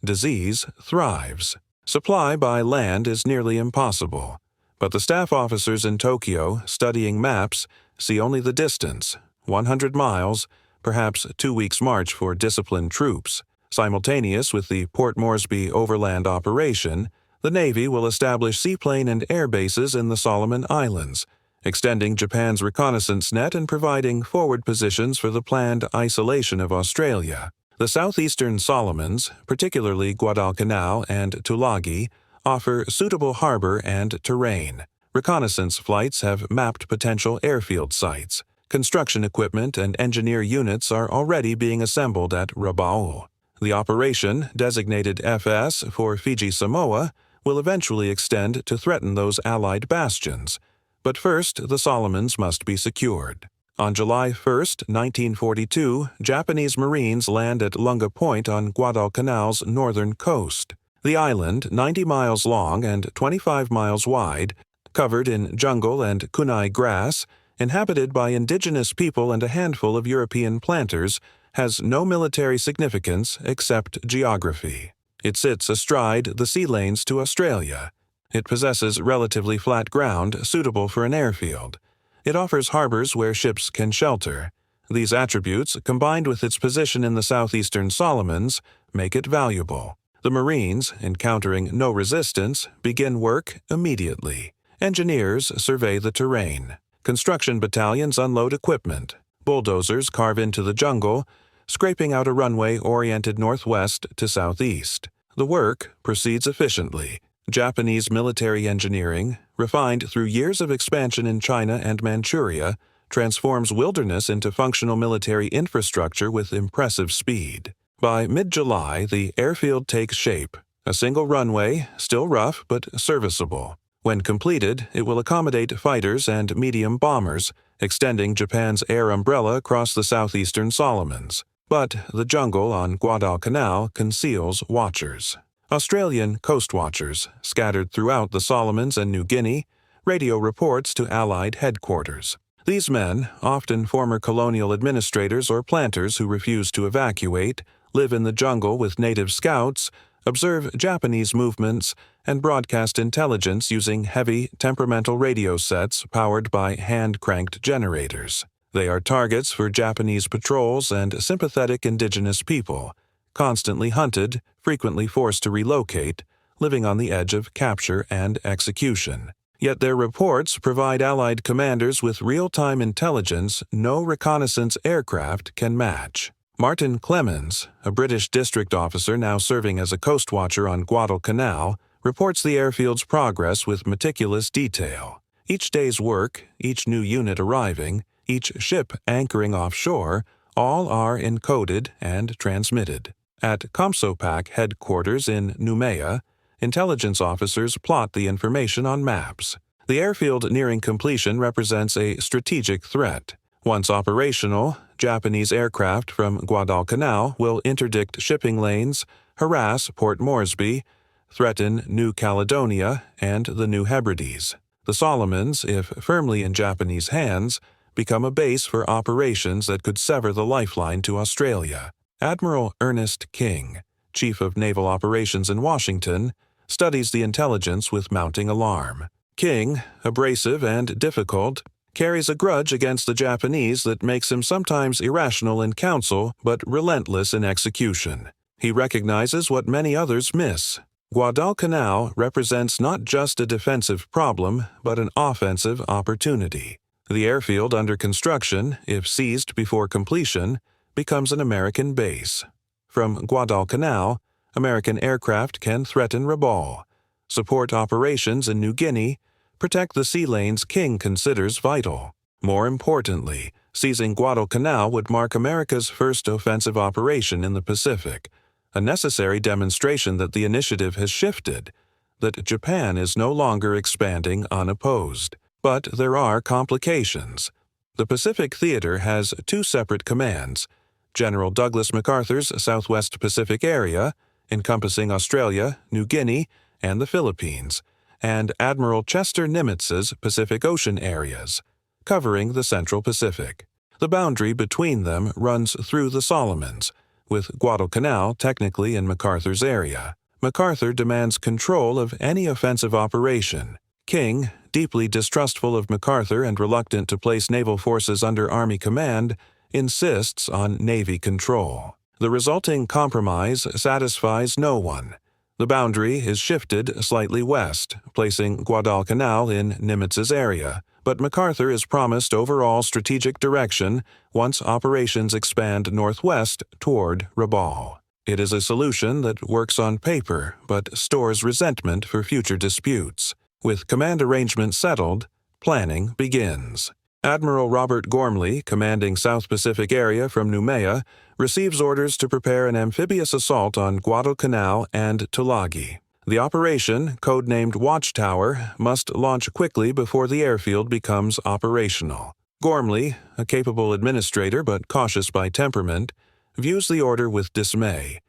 Disease thrives. Supply by land is nearly impossible. But the staff officers in Tokyo, studying maps, see only the distance, 100 miles, perhaps 2 weeks' march for disciplined troops. Simultaneous with the Port Moresby overland operation, the Navy will establish seaplane and air bases in the Solomon Islands, extending Japan's reconnaissance net and providing forward positions for the planned isolation of Australia. The southeastern Solomons, particularly Guadalcanal and Tulagi, offer suitable harbor and terrain. Reconnaissance flights have mapped potential airfield sites. Construction equipment and engineer units are already being assembled at Rabaul. The operation, designated FS for Fiji-Samoa, will eventually extend to threaten those Allied bastions. But first, the Solomons must be secured. On July 1, 1942, Japanese Marines land at Lunga Point on Guadalcanal's northern coast. The island, 90 miles long and 25 miles wide, covered in jungle and kunai grass, inhabited by indigenous people and a handful of European planters, has no military significance except geography. It sits astride the sea lanes to Australia. It possesses relatively flat ground suitable for an airfield. It offers harbors where ships can shelter. These attributes, combined with its position in the southeastern Solomons, make it valuable. The Marines, encountering no resistance, begin work immediately. Engineers survey the terrain. Construction battalions unload equipment. Bulldozers carve into the jungle, scraping out a runway oriented northwest to southeast. The work proceeds efficiently. Japanese military engineering, refined through years of expansion in China and Manchuria, transforms wilderness into functional military infrastructure with impressive speed. By mid-July, the airfield takes shape, a single runway, still rough but serviceable. When completed, it will accommodate fighters and medium bombers, extending Japan's air umbrella across the southeastern Solomons. But the jungle on Guadalcanal conceals watchers. Australian coast watchers, scattered throughout the Solomons and New Guinea, radio reports to Allied headquarters. These men, often former colonial administrators or planters who refuse to evacuate, live in the jungle with native scouts, observe Japanese movements, and broadcast intelligence using heavy, temperamental radio sets powered by hand-cranked generators. They are targets for Japanese patrols and sympathetic indigenous people, constantly hunted, frequently forced to relocate, living on the edge of capture and execution. Yet their reports provide Allied commanders with real-time intelligence no reconnaissance aircraft can match. Martin Clemens, a British district officer now serving as a coast watcher on Guadalcanal, reports the airfield's progress with meticulous detail. Each day's work, each new unit arriving, each ship anchoring offshore, all are encoded and transmitted. At COMSOPAC headquarters in Noumea, intelligence officers plot the information on maps. The airfield nearing completion represents a strategic threat. Once operational, Japanese aircraft from Guadalcanal will interdict shipping lanes, harass Port Moresby, threaten New Caledonia and the New Hebrides. The Solomons, if firmly in Japanese hands, become a base for operations that could sever the lifeline to Australia. Admiral Ernest King, Chief of Naval Operations in Washington, studies the intelligence with mounting alarm. King, abrasive and difficult, carries a grudge against the Japanese that makes him sometimes irrational in counsel but relentless in execution. He recognizes what many others miss. Guadalcanal represents not just a defensive problem, but an offensive opportunity. The airfield under construction, if seized before completion, becomes an American base. From Guadalcanal, American aircraft can threaten Rabaul, support operations in New Guinea, protect the sea lanes King considers vital. More importantly, seizing Guadalcanal would mark America's first offensive operation in the Pacific, a necessary demonstration that the initiative has shifted, that Japan is no longer expanding unopposed. But there are complications. The Pacific Theater has two separate commands: General Douglas MacArthur's Southwest Pacific Area, encompassing Australia, New Guinea, and the Philippines, and Admiral Chester Nimitz's Pacific Ocean areas, covering the Central Pacific. The boundary between them runs through the Solomons, with Guadalcanal technically in MacArthur's area. MacArthur demands control of any offensive operation. King, deeply distrustful of MacArthur and reluctant to place naval forces under Army command, insists on Navy control. The resulting compromise satisfies no one. The boundary is shifted slightly west, placing Guadalcanal in Nimitz's area, but MacArthur is promised overall strategic direction once operations expand northwest toward Rabaul. It is a solution that works on paper but stores resentment for future disputes. With command arrangements settled, planning begins. Admiral Robert Gormley, commanding South Pacific Area from Noumea, receives orders to prepare an amphibious assault on Guadalcanal and Tulagi. The operation, codenamed Watchtower, must launch quickly before the airfield becomes operational. Gormley, a capable administrator but cautious by temperament, views the order with dismay.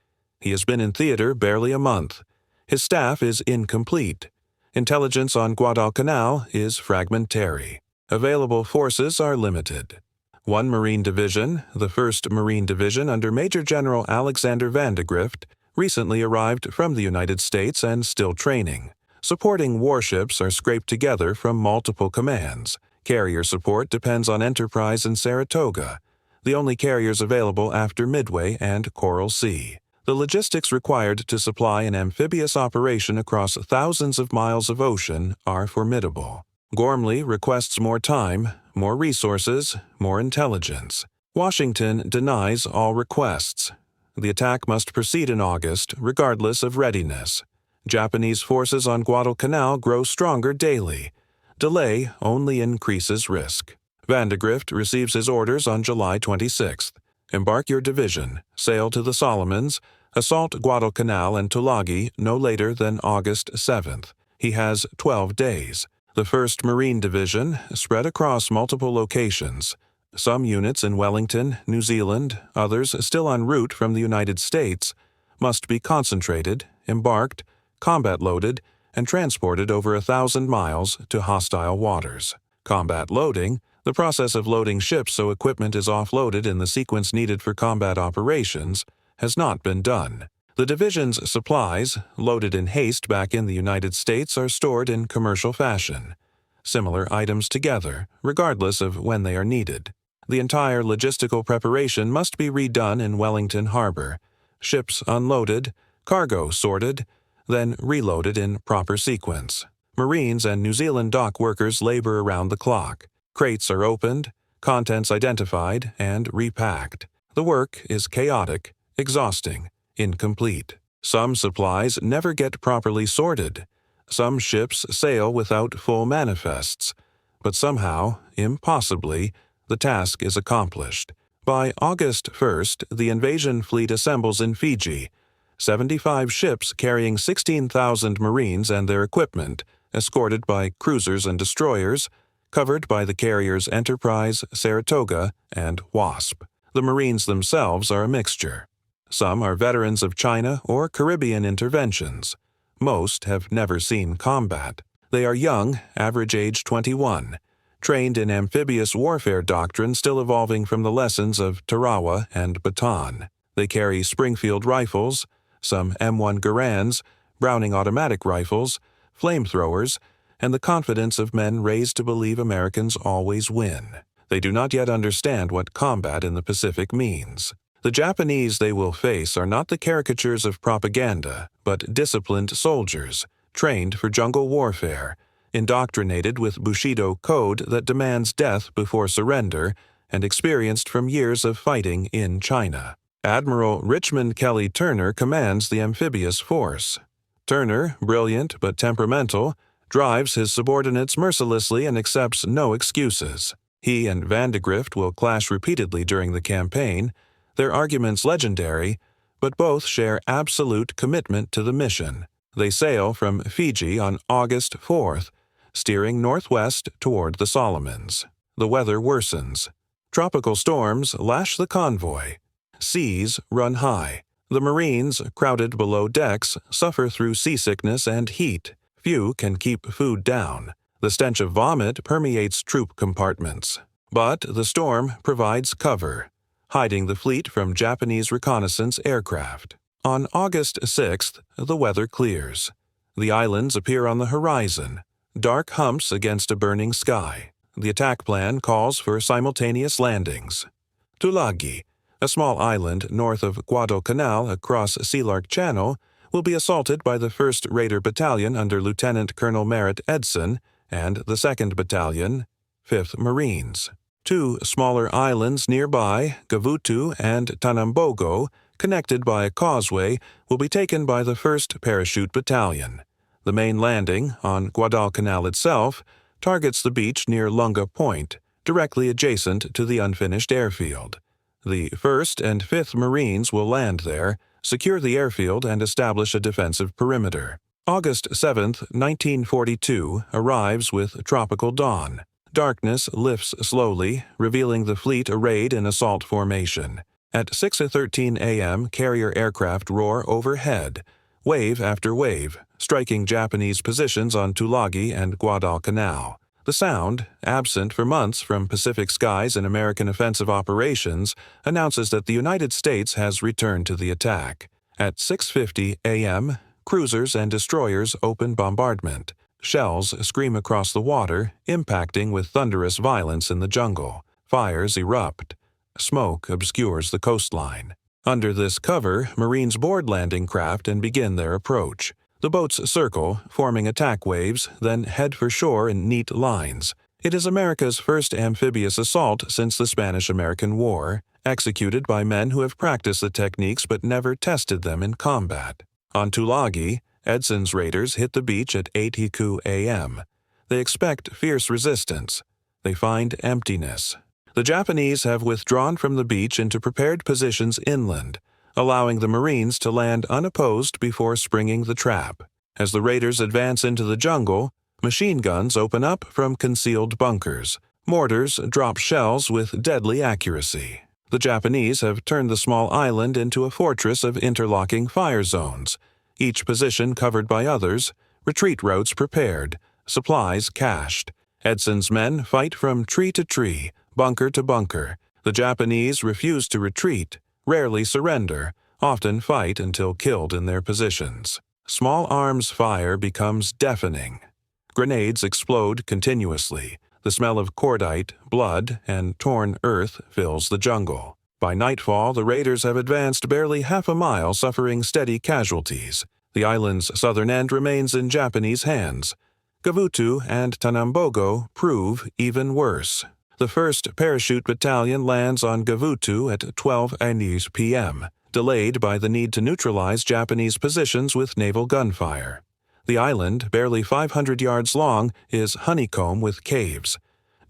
He has been in theater barely a month. His staff is incomplete. Intelligence on Guadalcanal is fragmentary. Available forces are limited. One Marine Division, the 1st Marine Division under Major General Alexander Vandegrift, recently arrived from the United States and still training. Supporting warships are scraped together from multiple commands. Carrier support depends on Enterprise and Saratoga, the only carriers available after Midway and Coral Sea. The logistics required to supply an amphibious operation across thousands of miles of ocean are formidable. Gormley requests more time, more resources, more intelligence. Washington denies all requests. The attack must proceed in August, regardless of readiness. Japanese forces on Guadalcanal grow stronger daily. Delay only increases risk. Vandegrift receives his orders on July 26th. Embark your division, sail to the Solomons, assault Guadalcanal and Tulagi no later than August 7th. He has 12 days. The 1st Marine Division, spread across multiple locations, some units in Wellington, New Zealand, others still en route from the United States, must be concentrated, embarked, combat-loaded, and transported over 1,000 miles to hostile waters. Combat loading, the process of loading ships so equipment is offloaded in the sequence needed for combat operations, has not been done. The division's supplies, loaded in haste back in the United States, are stored in commercial fashion. Similar items together, regardless of when they are needed. The entire logistical preparation must be redone in Wellington Harbor. Ships unloaded, cargo sorted, then reloaded in proper sequence. Marines and New Zealand dock workers labor around the clock. Crates are opened, contents identified, and repacked. The work is chaotic, exhausting, incomplete. Some supplies never get properly sorted. Some ships sail without full manifests. But somehow, impossibly, the task is accomplished. By August 1st, the invasion fleet assembles in Fiji. 75 ships carrying 16,000 Marines and their equipment, escorted by cruisers and destroyers, covered by the carriers Enterprise, Saratoga, and Wasp. The Marines themselves are a mixture. Some are veterans of China or Caribbean interventions. Most have never seen combat. They are young, average age 21, trained in amphibious warfare doctrine still evolving from the lessons of Tarawa and Bataan. They carry Springfield rifles, some M1 Garands, Browning automatic rifles, flamethrowers, and the confidence of men raised to believe Americans always win. They do not yet understand what combat in the Pacific means. The Japanese they will face are not the caricatures of propaganda, but disciplined soldiers, trained for jungle warfare, indoctrinated with Bushido code that demands death before surrender, and experienced from years of fighting in China. Admiral Richmond Kelly Turner commands the amphibious force. Turner, brilliant but temperamental, drives his subordinates mercilessly and accepts no excuses. He and Vandegrift will clash repeatedly during the campaign, their arguments legendary, but both share absolute commitment to the mission. They sail from Fiji on August 4th, steering northwest toward the Solomons. The weather worsens. Tropical storms lash the convoy. Seas run high. The Marines, crowded below decks, suffer through seasickness and heat. Few can keep food down. The stench of vomit permeates troop compartments. But the storm provides cover, hiding the fleet from Japanese reconnaissance aircraft. On August 6th, the weather clears. The islands appear on the horizon, dark humps against a burning sky. The attack plan calls for simultaneous landings. Tulagi, a small island north of Guadalcanal across Sealark Channel, will be assaulted by the 1st Raider Battalion under Lieutenant Colonel Merritt Edson and the 2nd Battalion, 5th Marines. Two smaller islands nearby, Gavutu and Tanambogo, connected by a causeway, will be taken by the 1st Parachute Battalion. The main landing, on Guadalcanal itself, targets the beach near Lunga Point, directly adjacent to the unfinished airfield. The 1st and 5th Marines will land there, secure the airfield, and establish a defensive perimeter. August 7, 1942, arrives with tropical dawn. Darkness lifts slowly, revealing the fleet arrayed in assault formation. At 6:13 a.m., carrier aircraft roar overhead, wave after wave, striking Japanese positions on Tulagi and Guadalcanal. The sound, absent for months from Pacific skies in American offensive operations, announces that the United States has returned to the attack. At 6:50 a.m., cruisers and destroyers open bombardment. Shells scream across the water, impacting with thunderous violence in the jungle. Fires erupt. Smoke obscures the coastline. Under this cover, Marines board landing craft and begin their approach. The boats circle, forming attack waves, then head for shore in neat lines. It is America's first amphibious assault since the Spanish-American War, executed by men who have practiced the techniques but never tested them in combat. On Tulagi, Edson's raiders hit the beach at 8 a.m. They expect fierce resistance. They find emptiness. The Japanese have withdrawn from the beach into prepared positions inland, allowing the Marines to land unopposed before springing the trap. As the raiders advance into the jungle, machine guns open up from concealed bunkers. Mortars drop shells with deadly accuracy. The Japanese have turned the small island into a fortress of interlocking fire zones, each position covered by others, retreat routes prepared, supplies cached. Edson's men fight from tree to tree, bunker to bunker. The Japanese refuse to retreat, rarely surrender, often fight until killed in their positions. Small arms fire becomes deafening. Grenades explode continuously. The smell of cordite, blood, and torn earth fills the jungle. By nightfall, the raiders have advanced barely half a mile, suffering steady casualties. The island's southern end remains in Japanese hands. Gavutu and Tanambogo prove even worse. The 1st Parachute Battalion lands on Gavutu at 12 p.m., delayed by the need to neutralize Japanese positions with naval gunfire. The island, barely 500 yards long, is honeycomb with caves.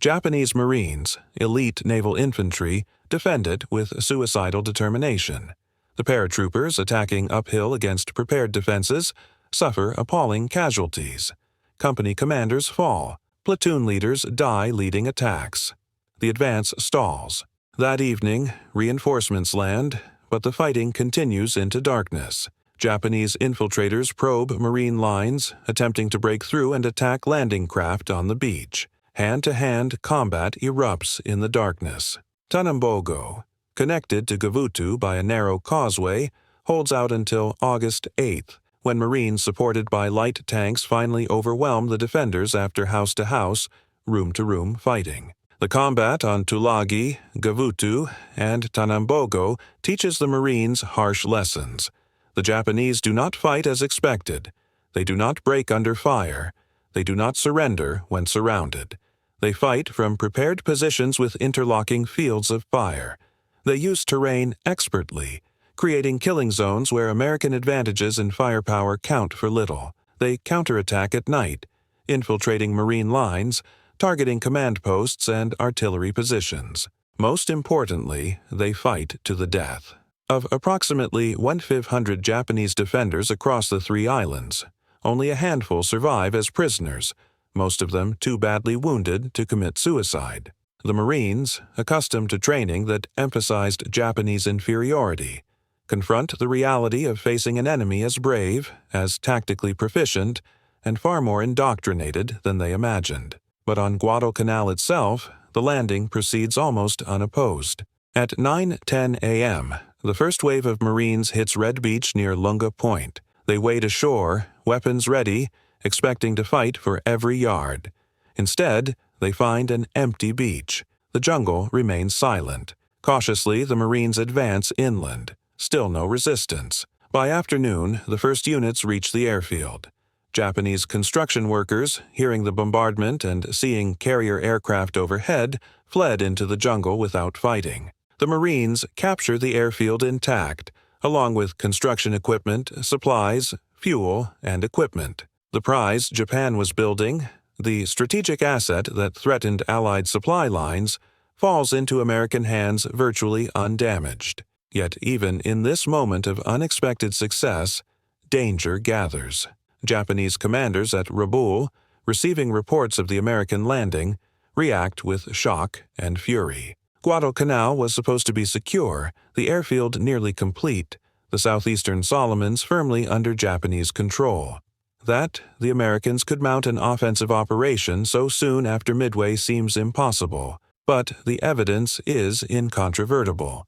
Japanese Marines, elite naval infantry, defend it with suicidal determination. The paratroopers, attacking uphill against prepared defenses, suffer appalling casualties. Company commanders fall. Platoon leaders die leading attacks. The advance stalls. That evening, reinforcements land, but the fighting continues into darkness. Japanese infiltrators probe Marine lines, attempting to break through and attack landing craft on the beach. Hand-to-hand combat erupts in the darkness. Tanambogo, connected to Gavutu by a narrow causeway, holds out until August 8th, when Marines supported by light tanks finally overwhelm the defenders after house-to-house, room-to-room fighting. The combat on Tulagi, Gavutu, and Tanambogo teaches the Marines harsh lessons. The Japanese do not fight as expected. They do not break under fire. They do not surrender when surrounded. They fight from prepared positions with interlocking fields of fire. They use terrain expertly, creating killing zones where American advantages in firepower count for little. They counterattack at night, infiltrating Marine lines, targeting command posts and artillery positions. Most importantly, they fight to the death. Of approximately 1,500 Japanese defenders across the 3 islands, only a handful survive as prisoners, most of them too badly wounded to commit suicide. The Marines, accustomed to training that emphasized Japanese inferiority, confront the reality of facing an enemy as brave, as tactically proficient, and far more indoctrinated than they imagined. But on Guadalcanal itself, the landing proceeds almost unopposed. At 9:10 a.m., the first wave of Marines hits Red Beach near Lunga Point. They wade ashore, weapons ready, expecting to fight for every yard. Instead, they find an empty beach. The jungle remains silent. Cautiously, the Marines advance inland. Still no resistance. By afternoon, the first units reach the airfield. Japanese construction workers, hearing the bombardment and seeing carrier aircraft overhead, fled into the jungle without fighting. The Marines capture the airfield intact, along with construction equipment, supplies, fuel, and equipment. The prize Japan was building, the strategic asset that threatened Allied supply lines, falls into American hands virtually undamaged. Yet even in this moment of unexpected success, danger gathers. Japanese commanders at Rabaul, receiving reports of the American landing, react with shock and fury. Guadalcanal was supposed to be secure, the airfield nearly complete, the southeastern Solomons firmly under Japanese control. That the Americans could mount an offensive operation so soon after Midway seems impossible, but the evidence is incontrovertible.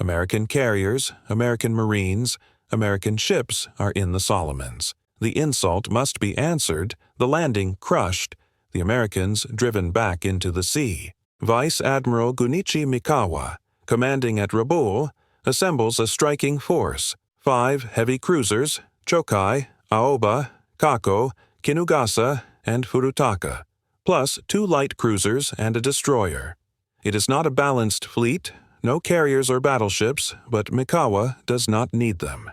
American carriers, American Marines, American ships are in the Solomons. The insult must be answered, the landing crushed, the Americans driven back into the sea. Vice Admiral Gunichi Mikawa, commanding at Rabaul, assembles a striking force, 5 heavy cruisers, Chokai, Aoba, Kako, Kinugasa, and Furutaka, plus 2 light cruisers and a destroyer. It is not a balanced fleet, no carriers or battleships, but Mikawa does not need them.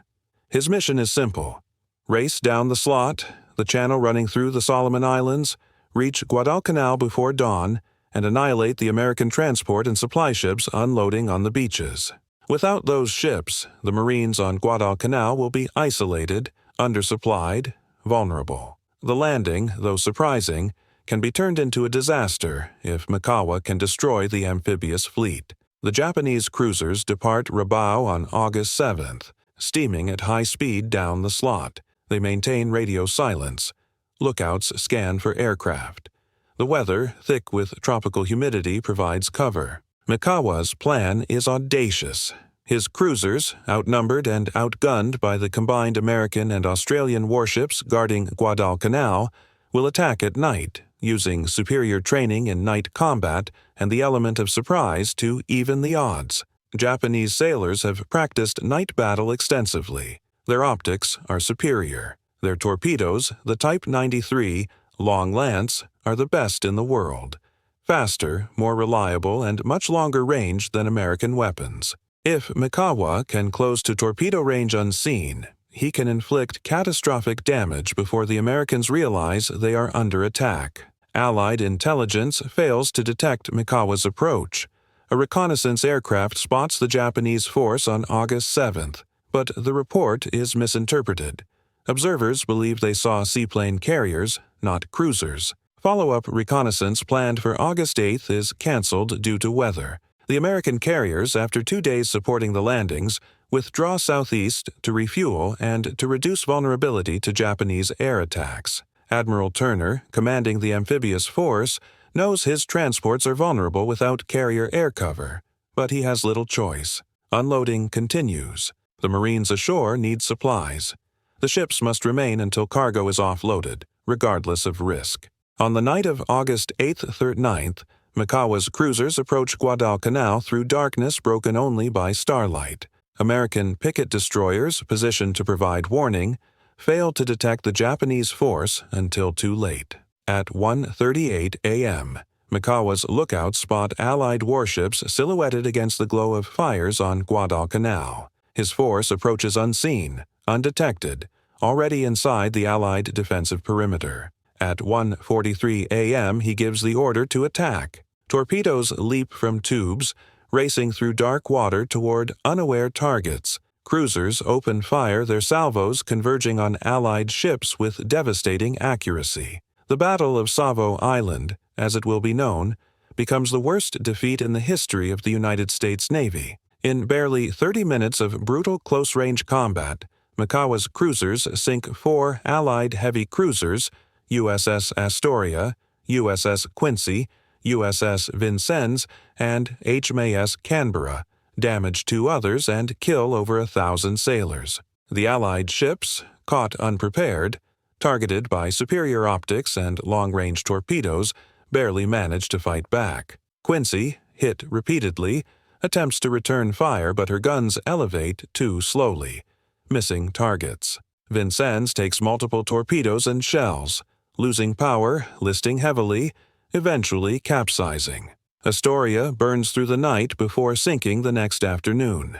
His mission is simple: race down the slot, the channel running through the Solomon Islands, reach Guadalcanal before dawn, and annihilate the American transport and supply ships unloading on the beaches. Without those ships, the Marines on Guadalcanal will be isolated, undersupplied, vulnerable. The landing, though surprising, can be turned into a disaster if Mikawa can destroy the amphibious fleet. The Japanese cruisers depart Rabaul on August 7th, steaming at high speed down the slot. They maintain radio silence. Lookouts scan for aircraft. The weather, thick with tropical humidity, provides cover. Mikawa's plan is audacious. His cruisers, outnumbered and outgunned by the combined American and Australian warships guarding Guadalcanal, will attack at night, using superior training in night combat and the element of surprise to even the odds. Japanese sailors have practiced night battle extensively. Their optics are superior. Their torpedoes, the Type 93, Long Lance, are the best in the world. faster, more reliable, and much longer range than American weapons. If Mikawa can close to torpedo range unseen, he can inflict catastrophic damage before the Americans realize they are under attack. Allied intelligence fails to detect Mikawa's approach. A reconnaissance aircraft spots the Japanese force on August 7th, but the report is misinterpreted. Observers believe they saw seaplane carriers, not cruisers. Follow-up reconnaissance planned for August 8th is canceled due to weather. The American carriers, after 2 days supporting the landings, withdraw southeast to refuel and to reduce vulnerability to Japanese air attacks. Admiral Turner, commanding the amphibious force, knows his transports are vulnerable without carrier air cover, but he has little choice. Unloading continues. The Marines ashore need supplies. The ships must remain until cargo is offloaded, regardless of risk. On the night of August 8th through 9th, Mikawa's cruisers approach Guadalcanal through darkness broken only by starlight. American picket destroyers, positioned to provide warning, fail to detect the Japanese force until too late. At 1:38 a.m., Mikawa's lookouts spot Allied warships silhouetted against the glow of fires on Guadalcanal. His force approaches unseen, undetected, already inside the Allied defensive perimeter. At 1:43 a.m., he gives the order to attack. Torpedoes leap from tubes, racing through dark water toward unaware targets. Cruisers open fire, their salvos converging on Allied ships with devastating accuracy. The Battle of Savo Island, as it will be known, becomes the worst defeat in the history of the United States Navy. In barely 30 minutes of brutal close-range combat, Mikawa's cruisers sink 4 Allied heavy cruisers, USS Astoria, USS Quincy, USS Vincennes, and HMAS Canberra, damage 2 others, and kill over 1,000 sailors. The Allied ships, caught unprepared, targeted by superior optics and long-range torpedoes, barely manage to fight back. Quincy, hit repeatedly, attempts to return fire, but her guns elevate too slowly, missing targets. Vincennes takes multiple torpedoes and shells, losing power, listing heavily, eventually capsizing. Astoria burns through the night before sinking the next afternoon.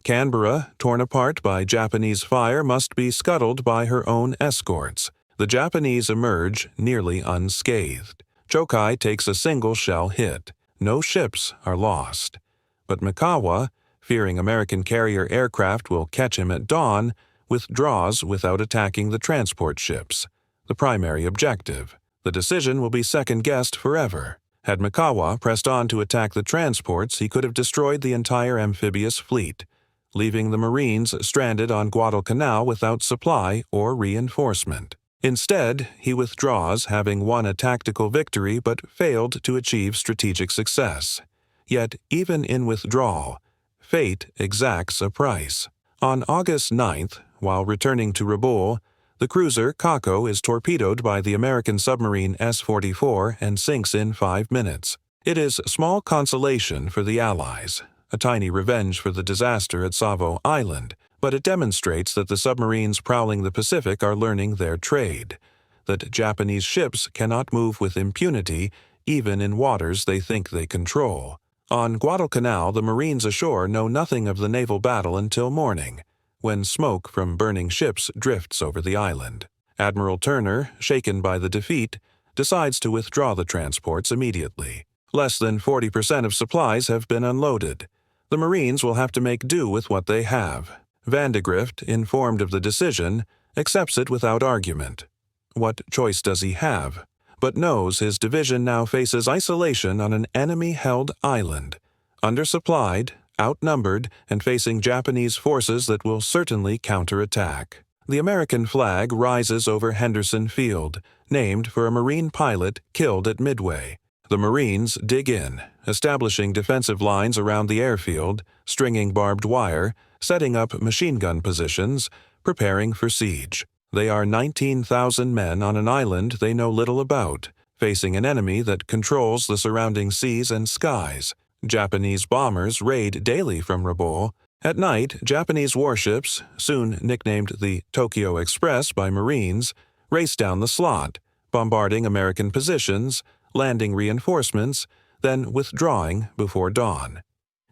Canberra, torn apart by Japanese fire, must be scuttled by her own escorts. The Japanese emerge nearly unscathed. Chokai takes a single shell hit. No ships are lost. But Mikawa, fearing American carrier aircraft will catch him at dawn, withdraws without attacking the transport ships, the primary objective. The decision will be second-guessed forever. Had Mikawa pressed on to attack the transports, he could have destroyed the entire amphibious fleet, leaving the Marines stranded on Guadalcanal without supply or reinforcement. Instead, he withdraws, having won a tactical victory but failed to achieve strategic success. Yet, even in withdrawal, fate exacts a price. On August 9th, while returning to Rabaul, the cruiser Kako is torpedoed by the American submarine S-44 and sinks in 5 minutes. It is small consolation for the Allies, a tiny revenge for the disaster at Savo Island, but it demonstrates that the submarines prowling the Pacific are learning their trade, that Japanese ships cannot move with impunity even in waters they think they control. On Guadalcanal, the Marines ashore know nothing of the naval battle until morning, when smoke from burning ships drifts over the island. Admiral Turner, shaken by the defeat, decides to withdraw the transports immediately. Less than 40% of supplies have been unloaded. The Marines will have to make do with what they have. Vandegrift, informed of the decision, accepts it without argument. What choice does he have? But knows his division now faces isolation on an enemy-held island, undersupplied, outnumbered, and facing Japanese forces that will certainly counterattack. The American flag rises over Henderson Field, named for a Marine pilot killed at Midway. The Marines dig in, establishing defensive lines around the airfield, stringing barbed wire, setting up machine gun positions, preparing for siege. They are 19,000 men on an island they know little about, facing an enemy that controls the surrounding seas and skies. Japanese bombers raid daily from Rabaul. At night, Japanese warships, soon nicknamed the Tokyo Express by Marines, race down the slot, bombarding American positions, landing reinforcements, then withdrawing before dawn.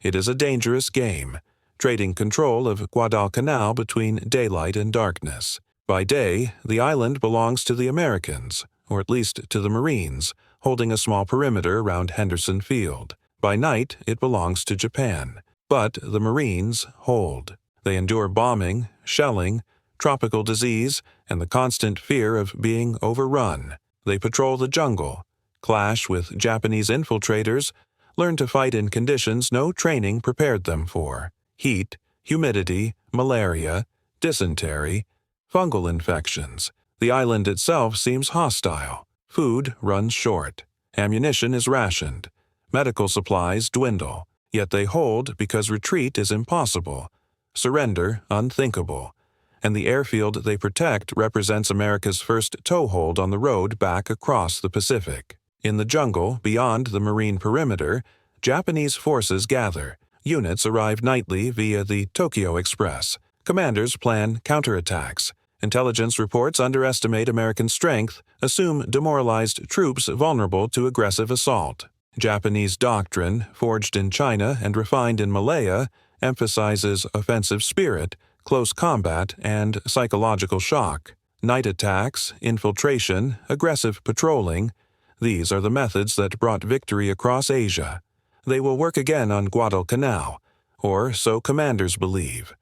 It is a dangerous game, trading control of Guadalcanal between daylight and darkness. By day, the island belongs to the Americans, or at least to the Marines, holding a small perimeter around Henderson Field. By night, it belongs to Japan. But the Marines hold. They endure bombing, shelling, tropical disease, and the constant fear of being overrun. They patrol the jungle, clash with Japanese infiltrators, learn to fight in conditions no training prepared them for: heat, humidity, malaria, dysentery, fungal infections. The island itself seems hostile. Food runs short. Ammunition is rationed. Medical supplies dwindle. Yet they hold because retreat is impossible, surrender unthinkable, and the airfield they protect represents America's first toehold on the road back across the Pacific. In the jungle beyond the marine perimeter, Japanese forces gather. Units arrive nightly via the Tokyo Express. Commanders plan counterattacks. Intelligence reports underestimate American strength, assume demoralized troops vulnerable to aggressive assault. Japanese doctrine, forged in China and refined in Malaya, emphasizes offensive spirit, close combat, and psychological shock. Night attacks, infiltration, aggressive patrolling — these are the methods that brought victory across Asia. They will work again on Guadalcanal, or so commanders believe.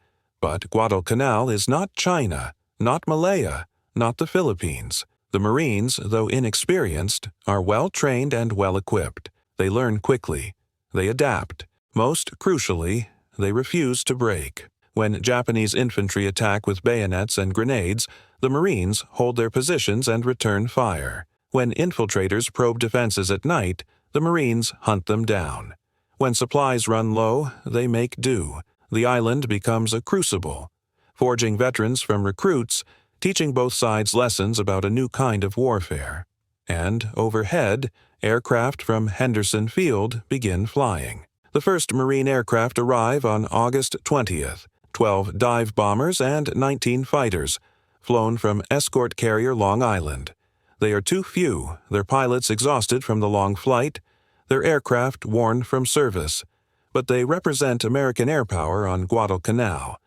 But Guadalcanal is not China, not Malaya, not the Philippines. The Marines, though inexperienced, are well-trained and well-equipped. They learn quickly. They adapt. Most crucially, they refuse to break. When Japanese infantry attack with bayonets and grenades, the Marines hold their positions and return fire. When infiltrators probe defenses at night, the Marines hunt them down. When supplies run low, they make do. The island becomes a crucible, forging veterans from recruits, teaching both sides lessons about a new kind of warfare. And overhead, aircraft from Henderson Field begin flying. The first Marine aircraft arrive on August 20th, 12 dive bombers and 19 fighters, flown from escort carrier Long Island. They are too few, their pilots exhausted from the long flight, their aircraft worn from service, but they represent American air power on Guadalcanal,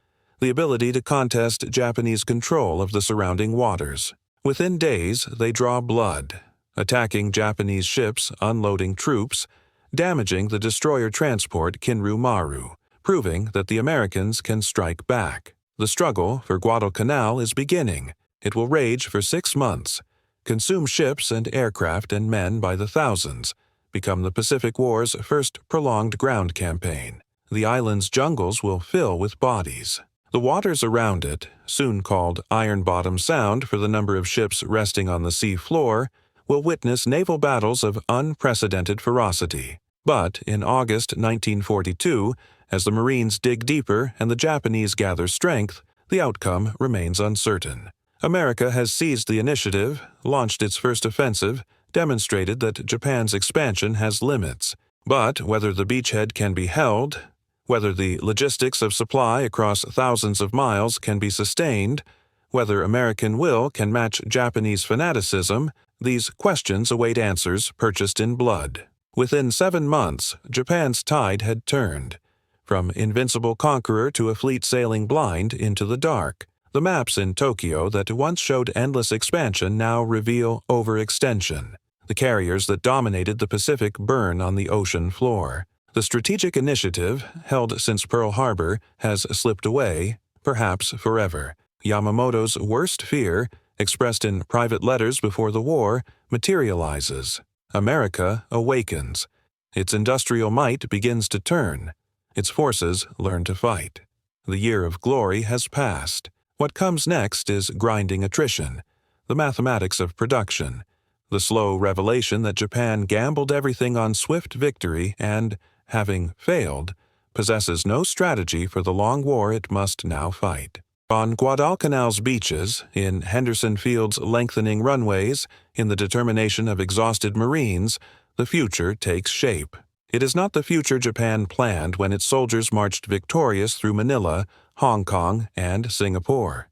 the ability to contest Japanese control of the surrounding waters. Within days, they draw blood, attacking Japanese ships, unloading troops, damaging the destroyer transport Kinru Maru, proving that the Americans can strike back. The struggle for Guadalcanal is beginning. It will rage for 6 months, consume ships and aircraft and men by the thousands, become the Pacific War's first prolonged ground campaign. The island's jungles will fill with bodies. The waters around it, soon called Iron Bottom Sound for the number of ships resting on the sea floor, will witness naval battles of unprecedented ferocity. But in August 1942, as the Marines dig deeper and the Japanese gather strength, the outcome remains uncertain. America has seized the initiative, launched its first offensive, demonstrated that Japan's expansion has limits. But whether the beachhead can be held, whether the logistics of supply across thousands of miles can be sustained, whether American will can match Japanese fanaticism, these questions await answers purchased in blood. Within 7 months, Japan's tide had turned, from invincible conqueror to a fleet sailing blind into the dark. The maps in Tokyo that once showed endless expansion now reveal overextension. The carriers that dominated the Pacific burn on the ocean floor. The strategic initiative, held since Pearl Harbor, has slipped away, perhaps forever. Yamamoto's worst fear, expressed in private letters before the war, materializes. America awakens. Its industrial might begins to turn. Its forces learn to fight. The year of glory has passed. What comes next is grinding attrition, the mathematics of production, the slow revelation that Japan gambled everything on swift victory and, having failed, possesses no strategy for the long war it must now fight. On Guadalcanal's beaches, in Henderson Field's lengthening runways, in the determination of exhausted Marines, the future takes shape. It is not the future Japan planned when its soldiers marched victorious through Manila, Hong Kong, and Singapore.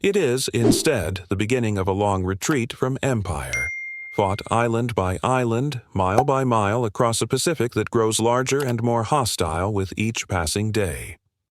It is, instead, the beginning of a long retreat from empire, fought island by island, mile by mile across a Pacific that grows larger and more hostile with each passing day.